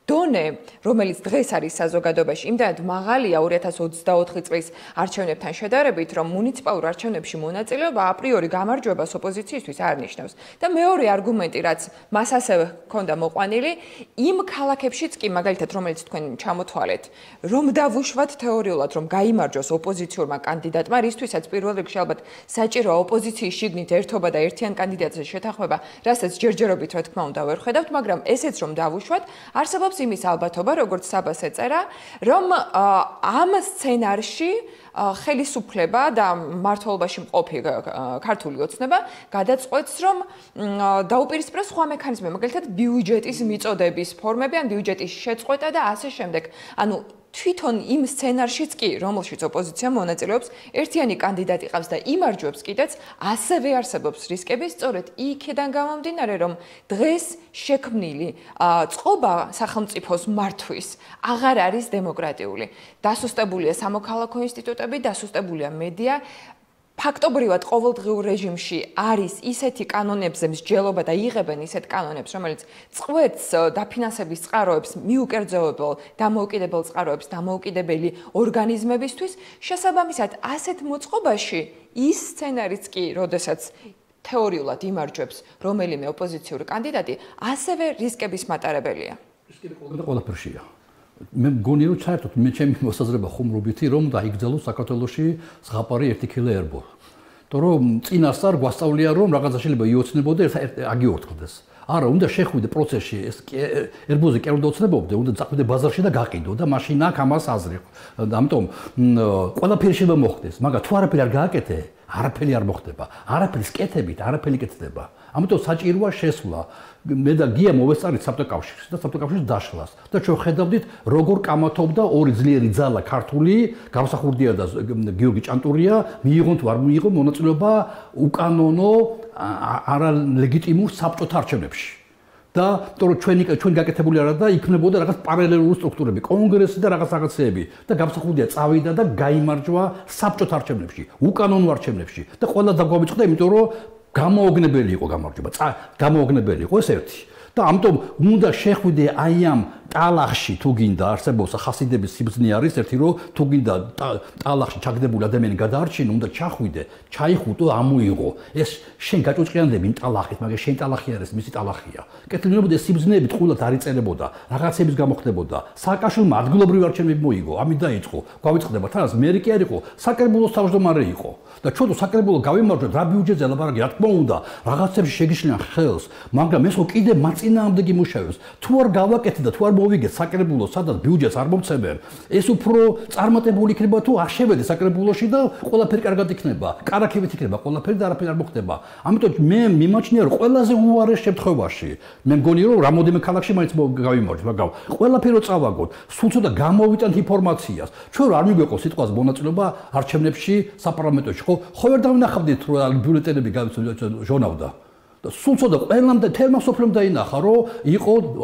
დონე, რომელიც დღეს არის საზოგადოებაში, იმდანად მაღალია 2024 წლის არჩევნებთან შედარებით, რომ მუნიციპალურ არჩევნებში მონაწილეობა აპრიორი გამარჯვებას ოპოზიციისთვის არ ნიშნავს. და მეორე არგუმენტი, რაც მას ასევე ჰქონდა მოყვანილი, იმ ქალაქებშიც კი, მაგალითად, რომელიც თქვენ ჩამოთვალეთ, რომ დავუშვათ თეორიულად, რომ გაიმარჯვოს ოპოზიციურმა კანდიდატმა, რისთვისაც პირველ რიგში ალბათ საჭიროა ოპოზიციის შიგნით ერთობა და ერთიან კანდიდატზე შეთანხმება, რასაც ჯერჯერობით რა თქმა უნდა ვერ ხედავთ, მაგრამ ესეც რომ დავუშვათ, არსებობს იმის ალბათობა, როგორც საბას ეწერა, რომ ამ სცენარში ხელისუფლება და მმართველობაში მყოფი ქართული ოცნება გადაწყვეტს, რომ დაუპირისპიროს სხვა მექანიზმები, მაგალითად ბიუჯეტის მიწოდების ფორმები, ან ბიუჯეტის შეწყვეტა და ასე შემდეგ. ანუ თვითონ იმ სცენარშიც კი, რომელშიც ოპოზიცია მონაწილეობს, ერთიანი კანდიდატი ყავს და იმარჯვებს კიდეც, ასევე არსებობს რისკები, სწორედ იქედან გამომდინარე, რომ დღეს შექმნილი წყობა სახელმწიფოს მართვის აღარ არის დემოკრატიული. დასუსტებულია სამოქალაქო ინსტიტუტები, დასუსტებულია მედია. ფაქტობრივად ყოველდღიურ რეჟიმში არის ისეთი კანონებზე მსჯელობა და იღებენ ისეთ კანონებს, რომელიც წყვეტს დაფინანსების წყაროებს მიუკერძოებელ დამოუკიდებელ წყაროებს დამოუკიდებელი ორგანიზმებისთვის, შესაბამისად ასეთ მოწყობაში ის სცენარიც კი, როდესაც თეორიულად იმარჯვებს რომელიმე ოპოზიციური კანდიდატი, ასევე რისკების მატარებელია. რისკები ყველაფერშია. მე მგონი რომ საერთოდ მე ჩემი მოსაზრება ხუმრობითი რომ დაიგრძელოს საქართველოში ზღაპარი 1 კილო ერბო. თორე რომ წინასწარ გვასწავლია რომ რაღაცა შეიძლება იოცნებოდა აგიორთქდეს. არა, უნდა შეხვიდე პროცესში, ეს ერბოზე კი არ უნდა ოცნებობდე, უნდა წახვიდე ბაზარში და გაყიდო და მაშინ აქ ამას აზრი. ამიტომ ყველაფერი შეიძლება მოხდეს, მაგრამ თუ არაფერი არ გააკეთე, არაფერი არ მოხდება. არაფერის კეთებით, არაფერი კეთდება. ამიტომ საჭიროა შესვლა. მე და გია მოვესწარით საბჭოთა კავშირში და საბჭოთა კავშირის დაშლას და ჩვენ ხედავდით როგორ კამათობდა ორი ძლიერი ძალა ქართული გამსახურდია და გიორგი ჭანტურია მიიღონ თუ არ მიიღონ მონაწილეობა უკანონო არალეგიტიმურ საბჭოთა არჩევნებში და თორე ჩვენ გაკეთებული არა და იქნებოდა რაღაც პარალელური სტრუქტურები კონგრესი და რაღაცეები და გამსახურდია წავიდა და გაიმარჯვა საბჭოთა არჩევნებში უკანონო არჩევნებში და ყველა დაგვამიწყდა იმიტომ რომ გამოუგნებელი იყო გამარჯვება. გამოუგნებელი იყო ეს ერთი. და ამიტომ უნდა შეხვიდე აი ამ ტალახში თუ გინდა არსებობს ხასიდების სიბრძნე არის ერთი რომ თუ გინდა ტალახში ჩაგდებული ადამიანი გადაარჩინო უნდა ჩახვიდე, ჩაიხუტო, ამოიღო. ეს შენ გაჭუჭყიანდები იმ ტალახით, მაგრამ შენ ტალახი არის, მისი ტალახია. კეთილმოდი სიბრძნეებით ყულად არ იწერებოდა, რაღაცების გამოხდებოდა. სააკაშვილმა ადგილობრივი არჩევნები მოიგო, ამით დაიწყო. გვავიწყდება თან მე კი არ იყო, საკრებულოს თავმჯდომარე იყო. და ჩვენ საკრებულო გავიმარჯვეთ რა ბიუჯეტზე ლაპარაკი, რა თქმა უნდა, რაღაცებში შეგიშლიან ხელს, მაგრამ ეს კიდე მაწინააღმდეგი მუშაობს. თუ არ გავაკეთე და თუ არ მოვიგეთ საკრებულოს, სადაც ბიუჯეტს არ მომცემენ, ეს უფრო წარმატებული იქნება თუ არ შევედე საკრებულოში და ყველაფერი კარგად იქნება. კარაქებით იქნება ყველაფერი და არაფერი არ მოხდება. ამიტომ მე მიმაჩნია რომ ყველაზე უარეს შემთხვევაში, მე მგონი რომ რამოდენიმე ქალაქში მაინც გავიმარჯვეთ, მაგრამ ყველაფერი რო წავაგოთ, სულ ცოტა გამოვიტანთ ინფორმაციას. ჩვენ არ მიგვეყო სიტყვას მონაწილეობა არჩევნებში საპარლამენტოში. ხო ვერ დავინახავდით რომ ბიულეტენები ჟონავდა. სულ ცოტა ყველამ და თელმა სოფლომ დაინახა რომ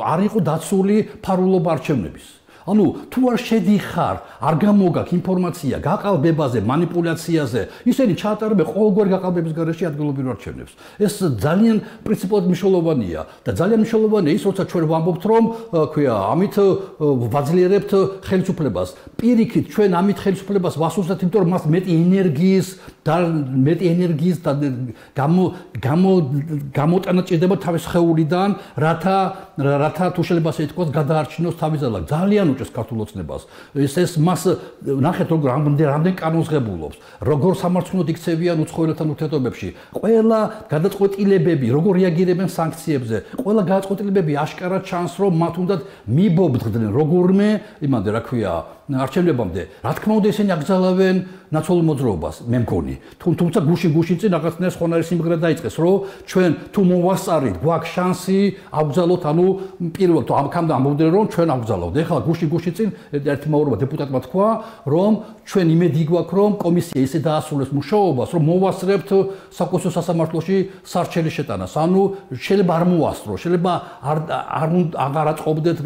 არ იყო დაცული ფარულობა არჩევნების. ანუ თუ არ შედიხარ, არ გამოგაქვს ინფორმაცია გაყალბებაზე, მანიპულაციაზე, ისინი ჩაატარებენ ყოველგვარ გაყალბების გარეშე ადგილობრივ არჩევნებს. ეს ძალიან პრინციპულად მნიშვნელოვანია და ძალიან მნიშვნელოვანია ის, როცა ჩვენ ვამბობთ, რომ ქვია, ამით ვაძლიერებთ ხელისუფლებას. პირიქით, ჩვენ ამით ხელისუფლებას ვასუსტებთ, იმიტომ რომ მას მეტი ენერგიის და გამოტანა ჭირდება თავის ხეულიდან, რათა თუ შეიძლება ასე ითქვას, გადაარჩინოს თავის ძალა. ძალიან უჭერს ქართულ ოცნებას. ეს მას ნახეთ როგორ რამდენ კანონს ღებულობს, როგორ სამართლოდ იქცევიან უცხოელებთან ურთიერთობებში. ყველა გადაწყვეტილებები, როგორ რეაგირებენ სანქციებზე, ყველა გადაწყვეტილებები აშკარად ჩანს, რომ მათ უნდათ მიბობდნენ როგორმე, იმამდე რა ქვია, არჩევნებამდე. რა თქმა უნდა ისინი აკრძალავენ ნაცვალ მოძრაობას, მე მგონი. თუმცა გუშინ წინ რაღაცნაირ სხვანაირი სიმღერა დაიწყეს, რომ ჩვენ თუ მოვასწარით, გვაქვს შანსი აკრძალოთ, ანუ პირველ თუ ამქამდე ამბობდნენ რომ ჩვენ აკრძალავთ. ეხლა გუშინ წინ ერთმა ორმა დეპუტატმა თქვა, რომ ჩვენ იმედი გვაქვს, რომ კომისია ისე დაასრულებს მუშაობას, რომ მოვასწრებთ საკონსულტაციო სასამართლოში სარჩელი შეტანას. ანუ შეიძლება არ მოვასწრო, შეიძლება აღარ აწყობდეთ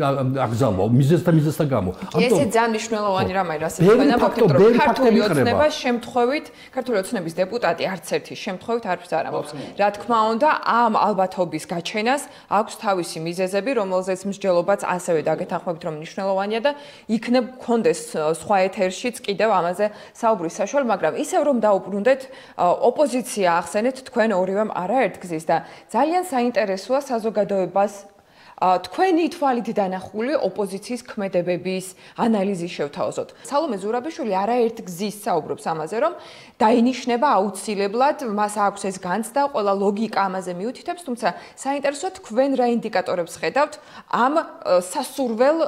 აკრძალვა მიზეზთა გამო. ესე ძალიან მნიშვნელოვანი რამაა, რასაც თქვენ ამბობთ, რომ ქართული ოცნება შემთხვევით, ქართული ოცნების დეპუტატი არც ერთი შემთხვევით არც არ ამბობს. რა თქმა უნდა, ამ ალბათობის გაჩენას აქვს თავისი მიზეზები, რომელზეც მსჯელობაც ასევე დაგეთანხმებით, რომ მნიშვნელოვანია და იქნებ გქონდეს სხვა ეთერშიც კიდევ ამაზე საუბრის საშუალება, მაგრამ ისევ რომ დაუბრუნდეთ, ოპოზიცია ახსენეთ თქვენ ორივემ არაერთგზის და ძალიან საინტერესოა საზოგადოებას თქვენი თვალით დანახული ოპოზიციის ქმედებების ანალიზი შევთავაზოთ. სალომე ზურაბიშვილი არაერთგზის საუბრობს ამაზე, რომ დაინიშნება აუცილებლად, მას აქვს ეს განცდა, ყველა ლოგიკა ამაზე მიუთითებს, თუმცა საინტერესოა თქვენ რა ინდიკატორებს ხედავთ ამ სასურველ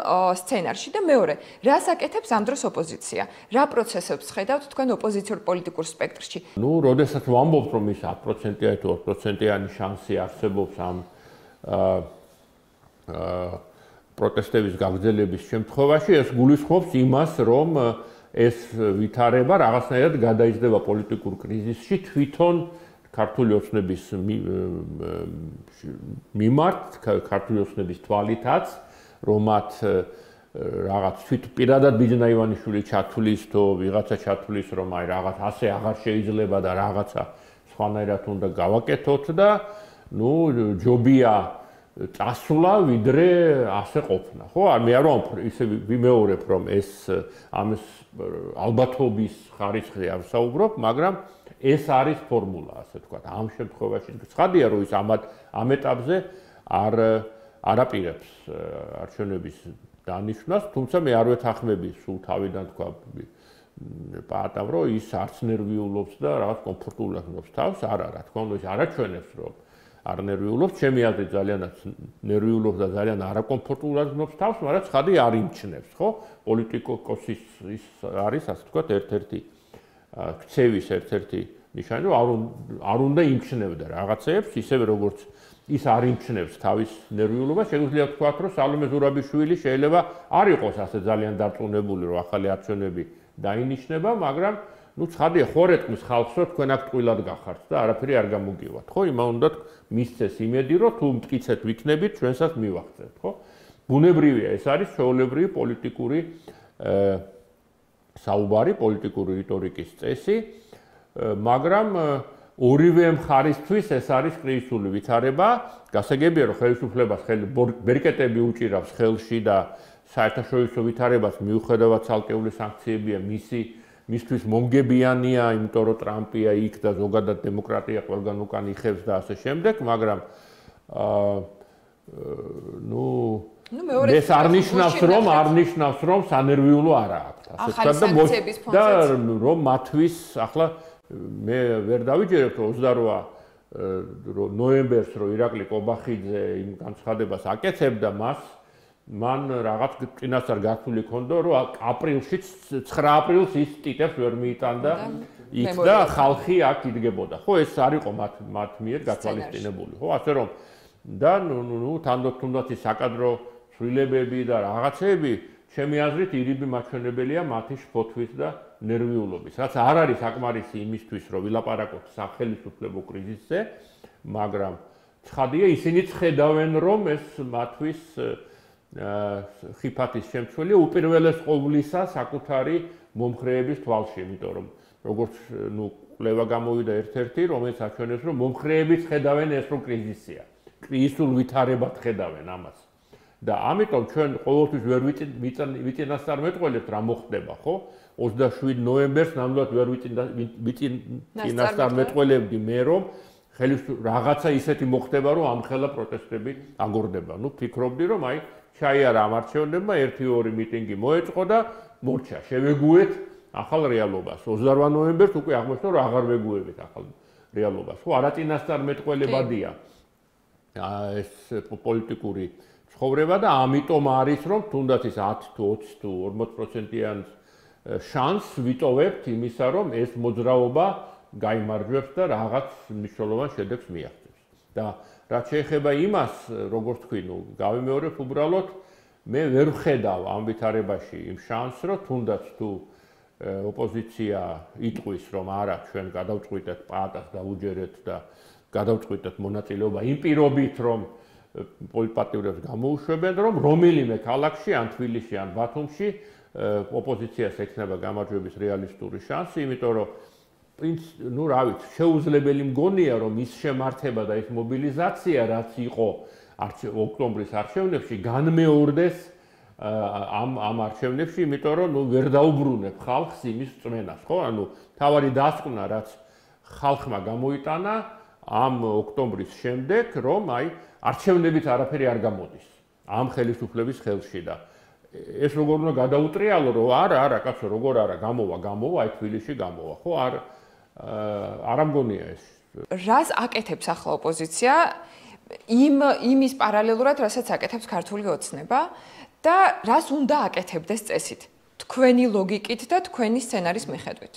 სცენარში და მეორე, რას აკეთებს ამ დროს ოპოზიცია? რა პროცესებს ხედავთ თქვენ ოპოზიციურ პოლიტიკურ სპექტრში? ნუ, როდესაც ვამბობთ, რომ ის 10%-იანი თუ 20%-იანი შანსი არსებობს ამ პროტესტების გაგრძელების შემთხვევაში, ეს გულისხმობს იმას, რომ ეს ვითარება რაღაცნაირად გადაიზრდება პოლიტიკურ კრიზისში თვითონ ქართული ოცნების მიმართ, ქართული ოცნების თვალითაც, რომ მათ რაღაც თვით პირადად ბიძინა ივანიშვილი ჩათვლის თუ ვიღაცა ჩათვლის, რომ აი რაღაც ასე აღარ შეიძლება და რაღაცა სხვანაირად უნდა გავაკეთოთ და ნუ ჯობია წასვლა ვიდრე ასე ყოფნა, ხო? მე არ ვამბობ, ისე ვიმეორებ, რომ ეს ამის ალბათობის ხარისხზე არ ვსაუბრობ, მაგრამ ეს არის ფორმულა, ასე ვთქვათ. ამ შემთხვევაში ცხადია, რომ ის ამ ეტაპზე არაპირებს არჩევნების დანიშვნას, თუმცა მე არ ვეთანხმები სულ თავიდან თქვა პაატამ, რომ ის არც ნერვიულობს და რაღაც კომფორტულად ნობს თავს, არა, რა თქმა უნდა, ის არაჩვენებს, რომ არ ნერვიულობს, ჩემი აზრით ძალიანაც ნერვიულობს და ძალიან არაკომფორტულად ნობს თავს, მაგრამ ცხადი არ იმჩნევს, ხო? პოლიტიკოსის ის არის, ასე ვთქვათ, ერთ-ერთი ქცევის ერთ-ერთი ნიშანი, რომ არ უნდა იმჩნევდა რაღაცეებს, ისევე როგორც ის არ იმჩნევს თავის ნერვიულობას, შეგვიძლია ვთქვათ, რომ სალომე ზურაბიშვილი შეიძლება არ იყოს ასე ძალიან დარწმუნებული, რომ ახალი არჩევნები დაინიშნება, მაგრამ ნუ ცხადია, ხორეთმის ხალხს რო თქვენ აქ ტყუილად გახართ და არაფერი არ გამოგივათ, ხო? იმა უნდა მისცეს იმედი, რომ თუ მტკიცეთ ვიქნებით, ჩვენსაც მივახცეთ, ხო? ბუნებრივია, ეს არის ჩვეულებრივი პოლიტიკური საუბარი, პოლიტიკური რიტორიკის წესი, მაგრამ ორივე მხარისთვის ეს არის კრიზისული ვითარება. გასაგებია, რომ ხელისუფლებას ბერკეტები უჭირავს ხელში და საერთაშორისო ვითარებას მიუხედავად ცალკეული სანქციებია მისთვის მომგებიანია, იმიტომ რომ ტრამპია იქ და ზოგადად დემოკრატია ყველგან უკან იხევს და ასე შემდეგ, მაგრამ ეს არ ნიშნავს რომ სანერვიულო არა აქვთ, ასე ვთქვათ და რომ მათთვის ახლა მე ვერ დავიჯერებ რომ 28 ნოემბერს რო ირაკლი კობახიძე იმ განცხადებას აკეთებდა მან რაღაც წინასწარ გასული ქონდა რომ აპრილში 9 აპრილს ის ტიტებს ვერ მიიტანდა იქ და ხალხი აქ იდგებოდა. ხო, ეს არ იყო მათ მიერ გათვალისწინებული, ხო, ასე რომ და ნუ თანდათანობით საკადრო ცვლილებები და რაღაცეები ჩემი აზრით ირიბი მაჩვენებელია მათი შფოთვის და ნერვიულობის. რაც არ არის საკმარისი იმისთვის, რომ ვილაპარაკოთ სახელმწიფო კრიზისზე, მაგრამ ცხადია ისინიც ხედავენ, რომ ეს მათთვის ხიფათის შემცველია უპირველეს ყოვლისა საკუთარი მომხრეების თვალში, იმიტომ რომ როგორც კვლევა გამოვიდა ერთ-ერთი, რომელიც აჩვენებს, რომ მომხრეებიც ხედავენ ეს რომ კრიზისია. კრიზისულ ვითარებად ხედავენ ამას. და ამიტომ ჩვენ ყოველთვის ვერ ვიწინასწარმეტყველებთ რა მოხდება, ხო? 27 ნოემბერს ნამდვილად ვერ ვიწინასწარმეტყველებდი მე რომ რაღაცა ისეთი მოხდება, რომ ამხელა პროტესტები აგორდება. ფიქრობდი, რომ აი ჩაიარა ამ არჩევნებმა 1-2 მიტინგი მოეწყო და მორჩა, შევეგუეთ ახალ რეალობას. 28 ნოემბერს უკვე აღმოჩნდა, რომ აღარ ვეგუებით ახალ რეალობას. ხო, არაწინასწარმეტყველებადია ეს პოლიტიკური ცხოვრება და ამიტომ არის, რომ თუნდაც ის 10 თუ 20 თუ 40%-იან შანსს ვიტოვებთ იმისა, რომ ეს მოძრაობა გაიმარჯვებს და რაღაც მნიშვნელოვან შედეგს მიაღწევს. და რაც შეეხება იმას, როგორც თქვი, გავიმეორებ უბრალოდ, მე ვერ ვხედავ ამ ვითარებაში იმ შანსს, რომ თუნდაც თუ ოპოზიცია იტყვის, რომ არა, ჩვენ გადავწყვიტეთ პაატას დაუჯერეთ და გადავწყვიტეთ მონაწილეობა იმ პირობით, რომ პოლიტპატიურებს გამოუშვებენ, რომ რომელიმე ქალაქში, ან თბილისში, ან ბათუმში ოპოზიციას ექნება გამარჯვების რეალისტური შანსი, იმიტომ რომ ну, რა ვიცი, შეუძლებელი მგონია, რომ ის შემართება და ის მობილიზაცია, რაც იყო ოქტომბრის არჩევნებში, განმეორდეს ამ არჩევნებში, იმიტომ რომ ну ვერ დაუბრუნებ ხალხს იმის წმენას, ხო? ანუ თავარი დასკვნა, რაც ხალხმა გამოიტანა ამ ოქტომბრის შემდეგ, რომ აი არჩევნებით არაფერი არ გამოდის ამ ხელისუფლების ხელში და ეს როგორ უნდა გადაუტრიალო, რომ არა, კაცო, როგორ არა, გამოვა, აი თბილისში გამოვა, ხო? არ ამგონია ეს. რას აკეთებს ახლა ოპოზიცია იმის პარალელურად, რასაც აკეთებს ქართული ოცნება და რას უნდა აკეთებდეს წესით, თქვენი ლოგიკით და თქვენი სცენარის მიხედვით?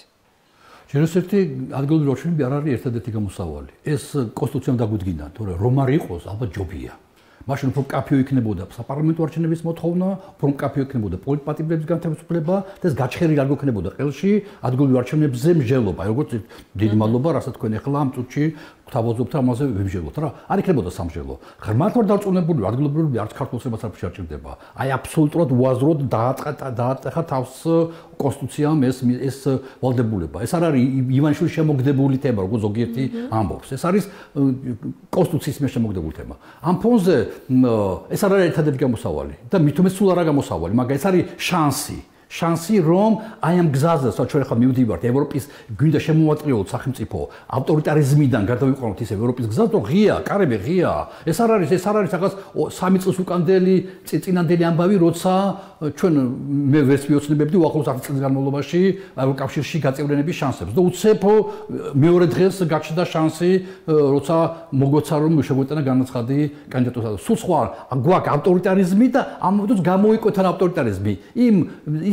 ჯეროსერთი ადგილობრივი არჩევნები არ არის ერთადერთი გამოსავალი. ეს კონსტიტუციამ დაგვიდგინა, თორე რომ არ იყოს, ალბათ ჯობია. მაშინ უფრო კაფეო იქნებოდა საპარლამენტო არჩევნების მოთხოვნა, უფრო კაფეო იქნებოდა პოლიტპატიმრების განთავისუფლება და ეს გაჩხერილი არ გვექნებოდა ხელში ადგილობრივი არჩევნებზე მსჯელობა. როგორც დიდი მადლობა, რასაც თქვენ ახლა ამ წუთში გვთავაზობთ ამაზე ვიმსჯელოთ რა. არ იქნებოდა სამსჯელო. ღრმად ვარ დარწმუნებული, ადგილობრივი არც ქართულსაც არ შეჭირდება. აი აბსოლუტურად უაზროდ დაატეხა თავს კონსტიტუციამ ეს ვალდებულება. ეს არ არის ივანიშვილის შემოგდებული თემა, როგორც ზოგიერთი ამბობს. ეს არის კონსტიტუციის მიერ შემოგდებული თემა. ამ ფონზე ეს არ არის ერთადერთი გამოსავალი და მით უმეტეს სულ არა გამოსავალი, მაგრამ ეს არის შანსი, რომ აი ამ გზაზე, სადაც ჩვენ ახლა მივდივართ, ევროპის გვინდა შემოვაწყიოთ სახელმწიფო ავტორიტარიზმიდან გადავიყვანოთ ის ევროპის გზას, რომ ღია, კარები ღია. ეს არ არის რაღაც 3 წლის უკანდელი წინანდელი ამბავი, როცა ჩვენ მე ვერც მიოცნებებდი უახლოეს 10 წლის განმავლობაში ევროკავშირში გაწევრიანების შანსებს. და უცებ მეორე დღეს გაჩნდა შანსი, როცა მოგვეცა რომ შეგვეტანა განაცხადი კანდიდატურა. სულ სხვა გვაქვს ავტორიტარიზმი და ამბობს გამოიკვეთა ავტორიტარიზმი.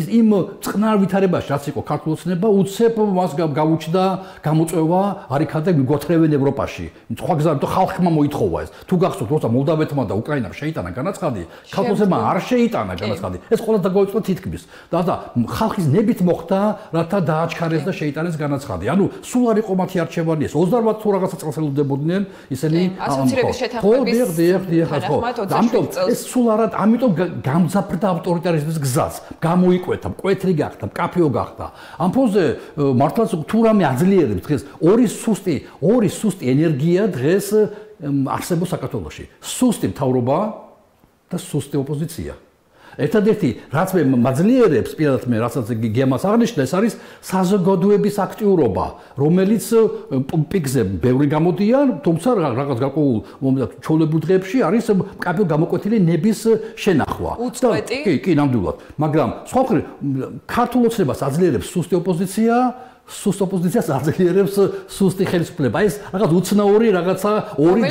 იმ წყნარ ვითარებაში, რაც იყო ქართული ოცნება, უცებ მას გავუჩნდა გამოწვევა არიქადა მიგვათრევენ ევროპაში. სხვა გზა, თუ ხალხმა მოითხოვა ეს. თუ გახსოვთ, როცა მოლდავეთმა და უკრაინამ შეიტანა განაცხადი, ქართული ოცნება არ შეიტანა განაცხადი. ეს ყველა დაგვაიწვა თითქმის. და ხალხის ნებით მოხდა, რათა დააჩქარეს და შეიტანეს განაცხადი. ანუ სულ არ იყო მათი არჩევანი ეს. 28 თუ რაღაცა წელს ელოდებოდნენ ისინი ასოცირების შეთანხმების ამიტომ ეს სულ არა, ამიტომ გამძაფრდა ავტორიტარიზმის გზაც. გამოიკვეთა, მკვეთრი გახდა, კაფეო გახდა. ამ ფონზე მართლაც თუ რამე აძლიერებს დღეს ორი სუსტი ენერგია დღეს არსებობს საქართველოში. სუსტი მთავრობა და სუსტი ოპოზიცია. ერთადერთი რაც მე მაძლიერებს პირადად მე რასაც გემას აღნიშნა, ეს არის საზოგადოების აქტიურობა, რომელიც პიკზე ბევრი გამოდიან, თუმცა რაღაც გარკვეულ ჩოლებულ დღეებში არის კაფეო გამოკვეთილი ნების შენახვა. კი, ნამდვილად. მაგრამ სხვა მხრივ ქართულ ოცნებას აძლიერებს სუსტი ოპოზიცია, სუსტ ოპოზიციას აძლიერებს სუსტი ხელისუფლება. ეს რაღაც უცნაური რაღაცა ორი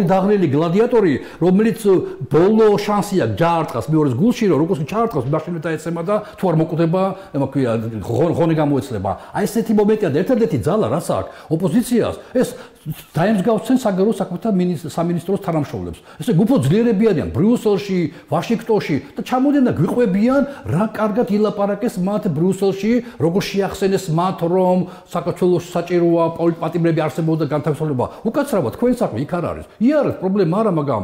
დაღლილი გლადიატორი, რომელიც ბოლო შანსია ჯაარტყას მეორეს გულში, რომ როგორც ჩაარტყას მაშინ დაეცემა და თუ არ მოკვდება, ქვია, ღონე გამოეცლება. აი ესეთი მომენტია და ერთადერთი ძალა რაც აქვს ოპოზიციას, ეს დაემსგავსენ საგარეო საქმეთა სამინისტროს თანამშრომლებს. ესე უფრო ძლიერები არიან ბრიუსელში, ვაშინგტონში და ჩამოდიან და გვიყვებიან, რა კარგად ილაპარაკეს მათ ბრიუსელში, როგორ შეახსენეს მათ, რომ საქართველოს საჭიროა პოლიტპატიმრები არსებობდა განთავისუფლება. უკაცრავად თქვენ საქმე იქ არ არის. იარეთ პრობლემა არა, მაგრამ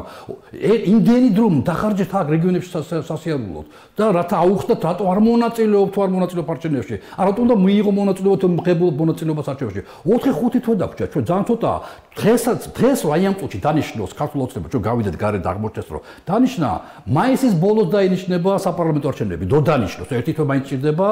იმდენი დრო დახარჯეთ აქ რეგიონებში სასიარულოდ და რათა აუხსნათ, რატო არ მონაწილეობ თუ არ მონაწილეობ არჩევნებში. რატომ უნდა მიიღო მონაწილეობა თუ მღებულობ მონაწილეობას არჩევნებში. 4-5 თვე დაგვჭირდა, ჩვენ ძალიან ცოტა დღეს აი ამ წუთში დანიშნოს ქართულ ოცნება, ჩვენ გავიდეთ გარეთ აღმოჩნდეს, რომ დანიშნა მაისის ბოლოს დაინიშნება საპარლამენტო არჩევნები. დო დანიშნოს, ერთი თვე მაინც ჭირდება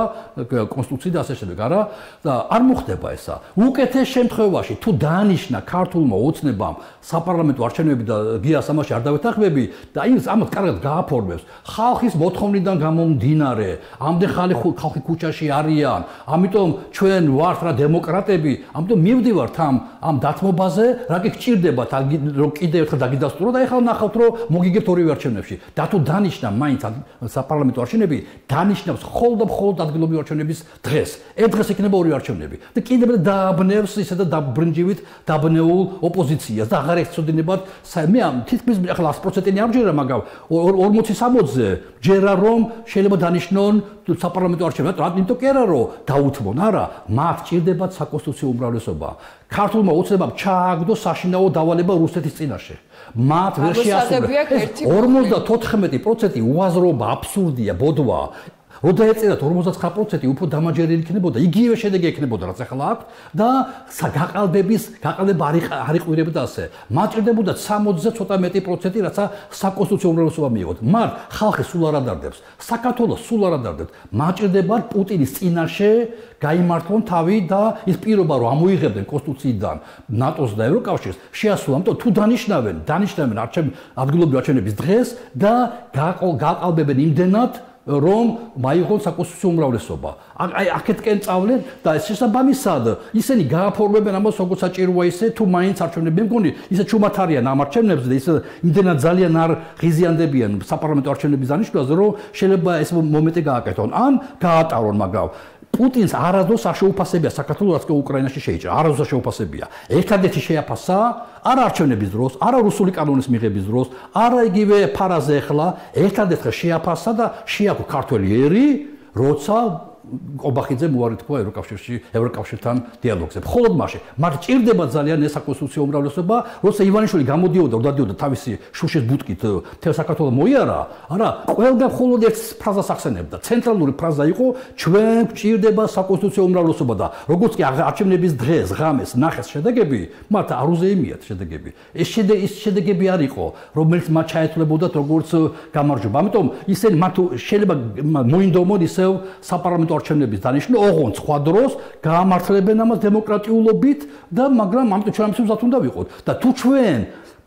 კონსტიტუცია და ასე შემდეგ, არა? და არ მოხდება ესა. უკეთეს შემთხვევაში თუ დაანიშნა ქართულმა ოცნებამ საპარლამენტო არჩევნები და გიას ამაში არ დავეთანხმები და ამათ კარგად გააფორმებს ხალხის მოთხოვნიდან გამომდინარე, ამდენ ხალხი ქუჩაში არიან, ამიტომ ჩვენ ვართ რა დემოკრატები, ამიტომ მივდივართ ამ დათმობაზე, რა კი გჭირდებათ, რომ კიდევ ერთხელ დაგიდასტუროთ, და ეხლა ნახავთ, რომ მოგიგებთ ორივე არჩევნებში. და თუ დანიშნა მაინც საპარლამენტო არჩევნები, დანიშნავს მხოლოდ ადგილობრივი არჩევნები არჩევნების დღეს. ერთ დღეს იქნება ორი არჩევნები და კიდევ დააბნევს ისე და დაბრინჯივით დაბნეულ ოპოზიციას და აღარ ეხსოდინებათ მე თითქმის ახლა 100%-იანი არ ჯერა, მაგრამ 40-60-ზე ჯერა რომ შეიძლება დანიშნონ საპარლამენტო არჩევნებს, რატომ კი არა რომ დაუთმონ, არა, მათ ჭირდებათ საკონსტიტუციო უმრავლესობა. ქართულმა ოცნებამ ჩააგდო საშინაო დავალება რუსეთის წინაშე. მათ ვერ შეასრულეს. 54% უაზრობა, აბსურდია, ბოდვა. რო დაეწერათ 59% უფრო დამაჯერებელი იქნებოდა, იგივე შედეგი ექნებოდა, რაც ახლა აქვს და გაყალბება არ იყვირებდა ასე. მათ ჭირდებოდა 60-ზე ცოტა მეტი პროცენტი, რაცა საკონსტიტუციო უმრავლესობა მიიღოთ. მათ ხალხი სულ არ ადარდებს, საქართველოს სულ არ ადარდებს. მათ ჭირდებათ პუტინის წინაშე გაიმართლონ თავი და ის პირობა რომ ამოიღებდნენ კონსტიტუციიდან ნატოს და ევროკავშირს შეასრულა, ამიტომ თუ დანიშნავენ ადგილობრივი არჩევნების დღეს და გაყალბებენ იმდენად რომ მაიღონ საკონსტიტუციო უმრავლესობა. აი აქეთკენ წავლენ და შესაბამისად ისინი გააფორმებენ ამას როგორც საჭიროა ისე თუ მაინც არჩევნები მე მგონი ისე ჩუმად არიან ამ არჩევნებზე და ისე იმდენად ძალიან არ ღიზიანდებიან საპარლამენტო არჩევნების დანიშნულზე რომ შეიძლება ეს მომენტი გააკეთონ ან გაატარონ, მაგრამ პუტინს არასდროს არ შეუფასებია საქართველოს რაც კი უკრაინაში შეიჭრა, არასდროს შეუფასებია. ერთადერთი შეაფასა არა არჩევნების დროს, არა რუსული კანონის მიღების დროს, არა იგივე ფარაზე ახლა, ერთადერთხელ შეაფასა და შეაქო ქართველი ერი, როცა ყობახიძე მოარი თქვა ევროკავშირთან დიალოგზე. მხოლოდ მაშინ მათ ჭირდება ძალიან ეს საკონსტიტუციო უმრავლესობა, როცა ივანიშვილი გამოდიოდა, დადიოდა თავისი შუშის ბუტკით თელ საქართველოს მოიარა, არა, ყველგან მხოლოდ ერთ ფრაზას ახსენებდა. ცენტრალური ფრაზა იყო ჩვენ გვჭირდება საკონსტიტუციო უმრავლესობა და როგორც კი არჩევნების დღეს, ღამეს ნახეს შედეგები, მათ არ უზეიმიათ შედეგები. ეს შედეგები არ იყო, რომელიც მათ ჩაეთვლებოდათ როგორც გამარჯვება. ამიტომ ისინი მათ შეიძლება მოინდომონ ისევ საპარლამენტო არჩევნების დანიშნულ ოღონდ სხვა დროს გაამართლებენ ამას დემოკრატიულობით და მაგრამ ამიტომ ჩვენ ამის უნდა ვიყოთ და თუ ჩვენ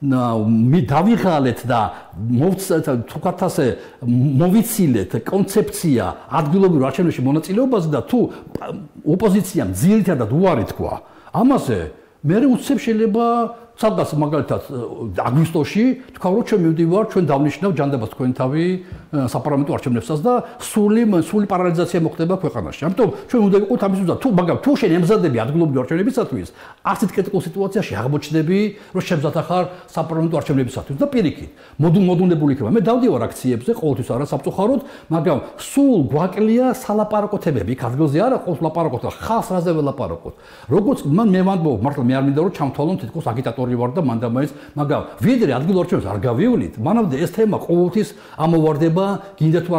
დავიღალეთ და თქვათ ასე მოვიცილეთ კონცეფცია ადგილობრივ არჩევნებში მონაწილეობაზე და თუ ოპოზიციამ ძირითადად უარი თქვა ამაზე მე უცებ შეიძლება სადღაც მაგალითად აგვისტოში თქვა რომ ჩვენ მივდივართ ჩვენ დავნიშნავ ჯანდაბას თქვენ თავი საპარლამენტო არჩევნებსაც და სული პარალელიზაცია მოხდება ქვეყანაში. ამიტომ ჩვენ უნდა ვიყოთ ამის უზად თუ მაგრამ თუ შენ ემზადები ადგილობრივი არჩევნებისათვის ასეთ კრიტიკულ სიტუაციაში აღმოჩნდები რომ შემზადდა ხარ საპარლამენტო არჩევნებისათვის და პირიქით მოდუნებული იქნება. მე დავდივარ აქციებზე ყოველთვის არა სამწუხაროდ, მაგრამ სულ გვაკლია სალაპარაკოთებები. იქ ადგილზე არა ყოველთვის ლაპარაკობთ, ხალხს რაზე ველაპარაკოთ. როგორც მე ვამბობ, მართლა მე არ მინდა რომ ჩამთვალონ თითქოს აგიტატორი ვარ და მანდა მაინც, მაგრამ ვიდრე ადგილ არჩევნებს არ გავივლით, მანამდე ეს თემა ყოველთვის ამოვარდება გინდა თუ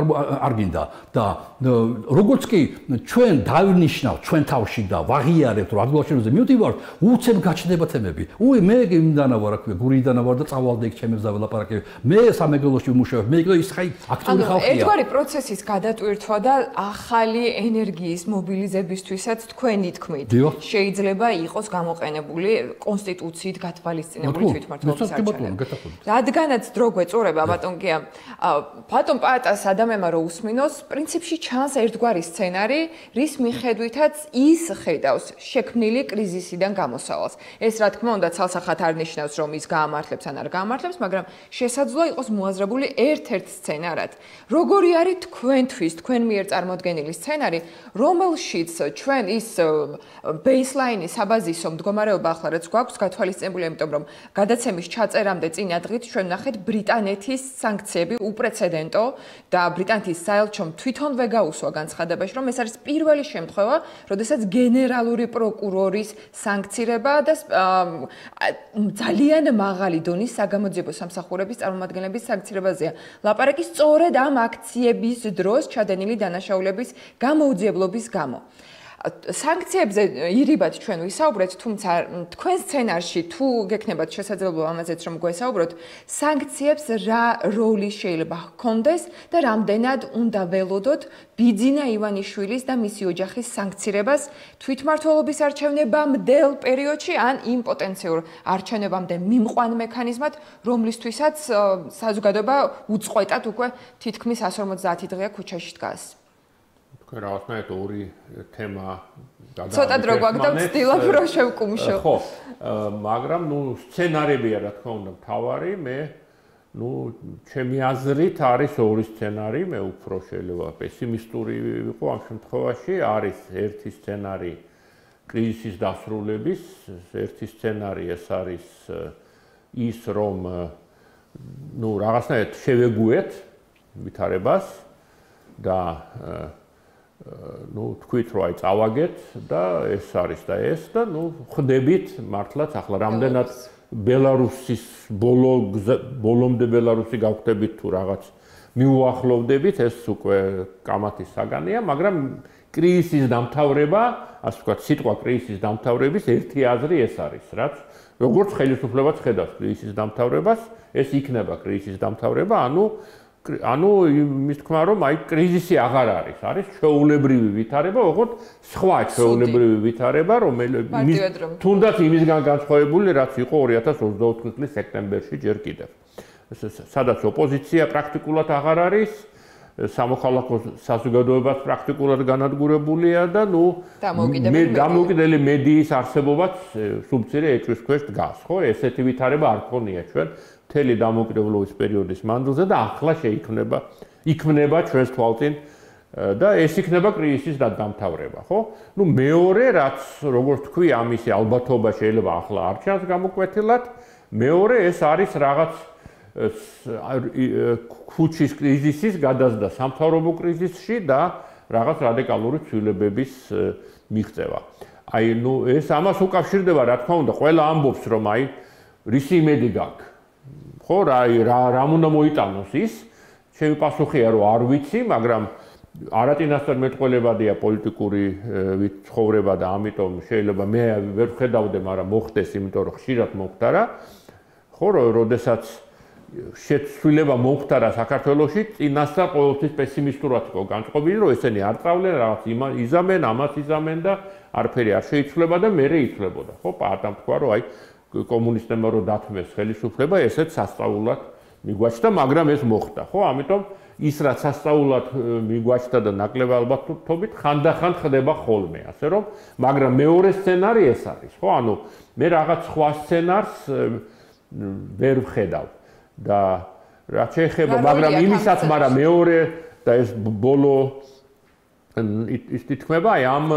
არ გინდა და როგორც კი ჩვენ დავნიშნავთ ჩვენ თავში და ვაღიარებთ რომ ადგილობრივებზე მივდივართ, უცებ გაჩნდება თემები. მე იმდანა ვარ აქვე, გურიდანა ვარ და წავალდა იქ ჩემებს და ველაპარაკებ. მე სამეგრელოში ვმუშაობ, მე ის აქტიური ხალხია. ერთგვარი პროცესის გადატვირთვა და ახალი ენერგიის მობილიზებისთვისაც თქვენი თქმით შეიძლება იყოს გამოყენებული კონსტიტუციით გათვალისწინებული თვითმმართველობის არჩევნები. რადგანაც დრო გვეწურება ბატონკია, ბატონ პაატას ადამიანმა რო უსმინოს, პრინციპში ჩანს ერთგვარი სცენარი, რის მიხედვითაც ის ხედავს შექმნილი კრიზისიდან გამოსავალს. ეს რა თქმა უნდა ცალსახად არ ნიშნავს, რომ ის გაამართლებს ან არ გაამართლებს, მაგრამ შესაძლოა იყოს მოაზრებული ერთ-ერთ სცენარად. როგორი არის თქვენთვის, თქვენ მიერ წარმოდგენილი სცენარი, რომელშიც ჩვენ ის ბეისლაინი, საბაზისო მდგომარეობა ახლა რაც გვაქვს გათვალისწინებული, იმიტომ რომ გადაცემის ჩაწერამდე წინა დღით ჩვენ ნახეთ ბრიტანეთის სანქციები უპრეცედენტო და ბრიტანეთის საელჩომ თვითონვე გაუსვა განცხადებაში, რომ ეს არის პირველი შემთხვევა, როდესაც გენერალური პროკურორის სანქცირება და ძალიან მაღალი დონის საგამოძიებო სამსახურების წარმომადგენლების სანქცირებაზეა. ლაპარაკი სწორედ ამ აქციების დროს ჩადენილი დანაშაულების გამოუძიებლობის გამო. სანქციებზე ირიბად ჩვენ ვისაუბრეთ, თუმცა თქვენ სცენარში თუ გექნებათ შესაძლებლობა ამაზეც რომ გვესაუბროთ, სანქციებს რა როლი შეიძლება ჰქონდეს და რამდენად უნდა ველოდოთ ბიძინა ივანიშვილის და მისი ოჯახის სანქცირებას თვითმმართველობის არჩევნებამდელ პერიოდში ან იმ პოტენციურ არჩევნებამდე მიმყვან მექანიზმად, რომლისთვისაც საზოგადოება უწყვეტად უკვე თითქმის 150 დღეა ქუჩაში დგას. თქვენ რაღაცნაირად ორი თემა გადაგვიწერთ. ცოტა დრო გვაქვს და ვცდილობ რომ შევკუმშო. ხო, მაგრამ სცენარებია რა თქმა უნდა მთავარი, მე ну, ჩემი აზრით არის ორი სცენარი, მე უფრო შეიძლება პესიმისტური ვიყო ამ შემთხვევაში, არის ერთი სცენარი კრიზისის დასრულების, ერთი სცენარი ეს არის ის, რომ ну, რაღაცნაირად შევეგუეთ ვითარებას და ну, თქვით რომ აი წავაგეთ და ეს არის და ეს და ну, ხდებით მართლაც ახლა რამდენად ბელარუსის ბოლომდე ბელარუსი გავხდებით თუ რაღაც მიუახლოვდებით, ეს უკვე კამათის საგანია, მაგრამ კრიზისის დამთავრება, ასე ვთქვათ, სიტყვა კრიზისის დამთავრების ერთი აზრი ეს არის, რაც როგორც ხელისუფლებაც ხედავს კრიზისის დამთავრებას, ეს იქნება კრიზისის დამთავრება, ანუ იმის თქმა რომ აი კრიზისი აღარ არის, არის ჩვეულებრივი ვითარება, ოღონდ სხვა ჩვეულებრივი ვითარება, რომელიც თუნდაც იმისგან განსხვავებული, რაც იყო 2024 წლის სექტემბერში ჯერ კიდევ. სადაც ოპოზიცია პრაქტიკულად აღარ არის, სამოქალაქო საზოგადოებაც პრაქტიკულად განადგურებულია და ნუ დამოუკიდებელი მედიის არსებობაც სუბცირე ეჭვის ქვეშ დგას, ხო? ესეთი ვითარება არ ქონია ჩვენ მთელი დამოუკიდებლობის პერიოდის მანძილზე და ახლა იქმნება ჩვენს თვალწინ და ეს იქნება კრიზისის დამთავრება, ხო? ნუ მეორე, რაც როგორც თქვი, ამისი ალბათობა შეიძლება ახლა არ ჩანს გამოკვეთილად, მეორე ეს არის რაღაც ქუჩის კრიზისის გადაზრდა სამთავრობო კრიზისში და რაღაც რადიკალური ცვლილებების მიღწევა. აი, ნუ ეს ამას უკავშირდება, რა თქმა უნდა, ყველა ამბობს, რომ აი რისი იმედი გაქვს. ხო, რა უნდა მოიტანოს ის? ჩემი პასუხია, რომ არ ვიცი, მაგრამ არაწინასწარ მეტყველებადია პოლიტიკური ცხოვრება და ამიტომ შეიძლება მე ვერ ვხედავდე, მაგრამ მოხდეს, იმიტომ რომ ხშირად მომხდარა. ხო, როდესაც შეცვლილება მომხდარა საქართველოში, წინასწარ ყოველთვის პესიმისტურად იყო განწყობილი, რომ ესენი არ წავლენ, რაღაც იზამენ, ამას იზამენ და არაფერი არ შეიცვლება და მერე იცვლებოდა. ხო, პარტამ თქვა, რომ აი კომუნისტებმა რო დათმეს ხელისუფლება, ესეც სასწაულად მიგვაჩნდა, მაგრამ ეს მოხდა, ხო? ამიტომ ის რაც სასწაულად მიგვაჩნდა და ნაკლებ ალბათობით ხანდახან ხდება ხოლმე, ასე რომ, მაგრამ მეორე სცენარი ეს არის, ხო? ანუ მე რაღაც სხვა სცენარს ვერ ვხედავ. და რაც შეეხება, მაგრამ იმისაც, მაგრამ მეორე და ეს ბოლო ის თითქმება აი ამ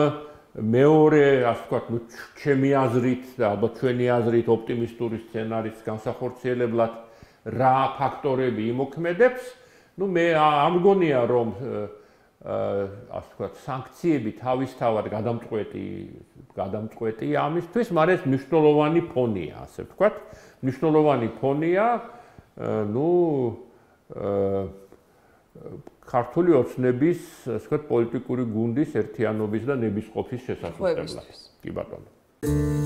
მეორე, ასე ვთქვათ, ნუ ჩემი აზრით და ალბათ ჩვენი აზრით ოპტიმისტური სცენარის განსახორციელებლად რა ფაქტორები იმოქმედებს, ნუ მე არ მგონია რომ ასე ვთქვათ, სანქციები თავისთავად გადამწყვეტი ამისთვის, მაგრამ ეს მნიშვნელოვანი ფონია, ასე ვთქვათ, მნიშვნელოვანი ფონია ну ქართული ოცნების, ასე ვთქვათ, პოლიტიკური გუნდის ერთიანობის და ნებისყოფის შესაძლებლად. კი ბატონო.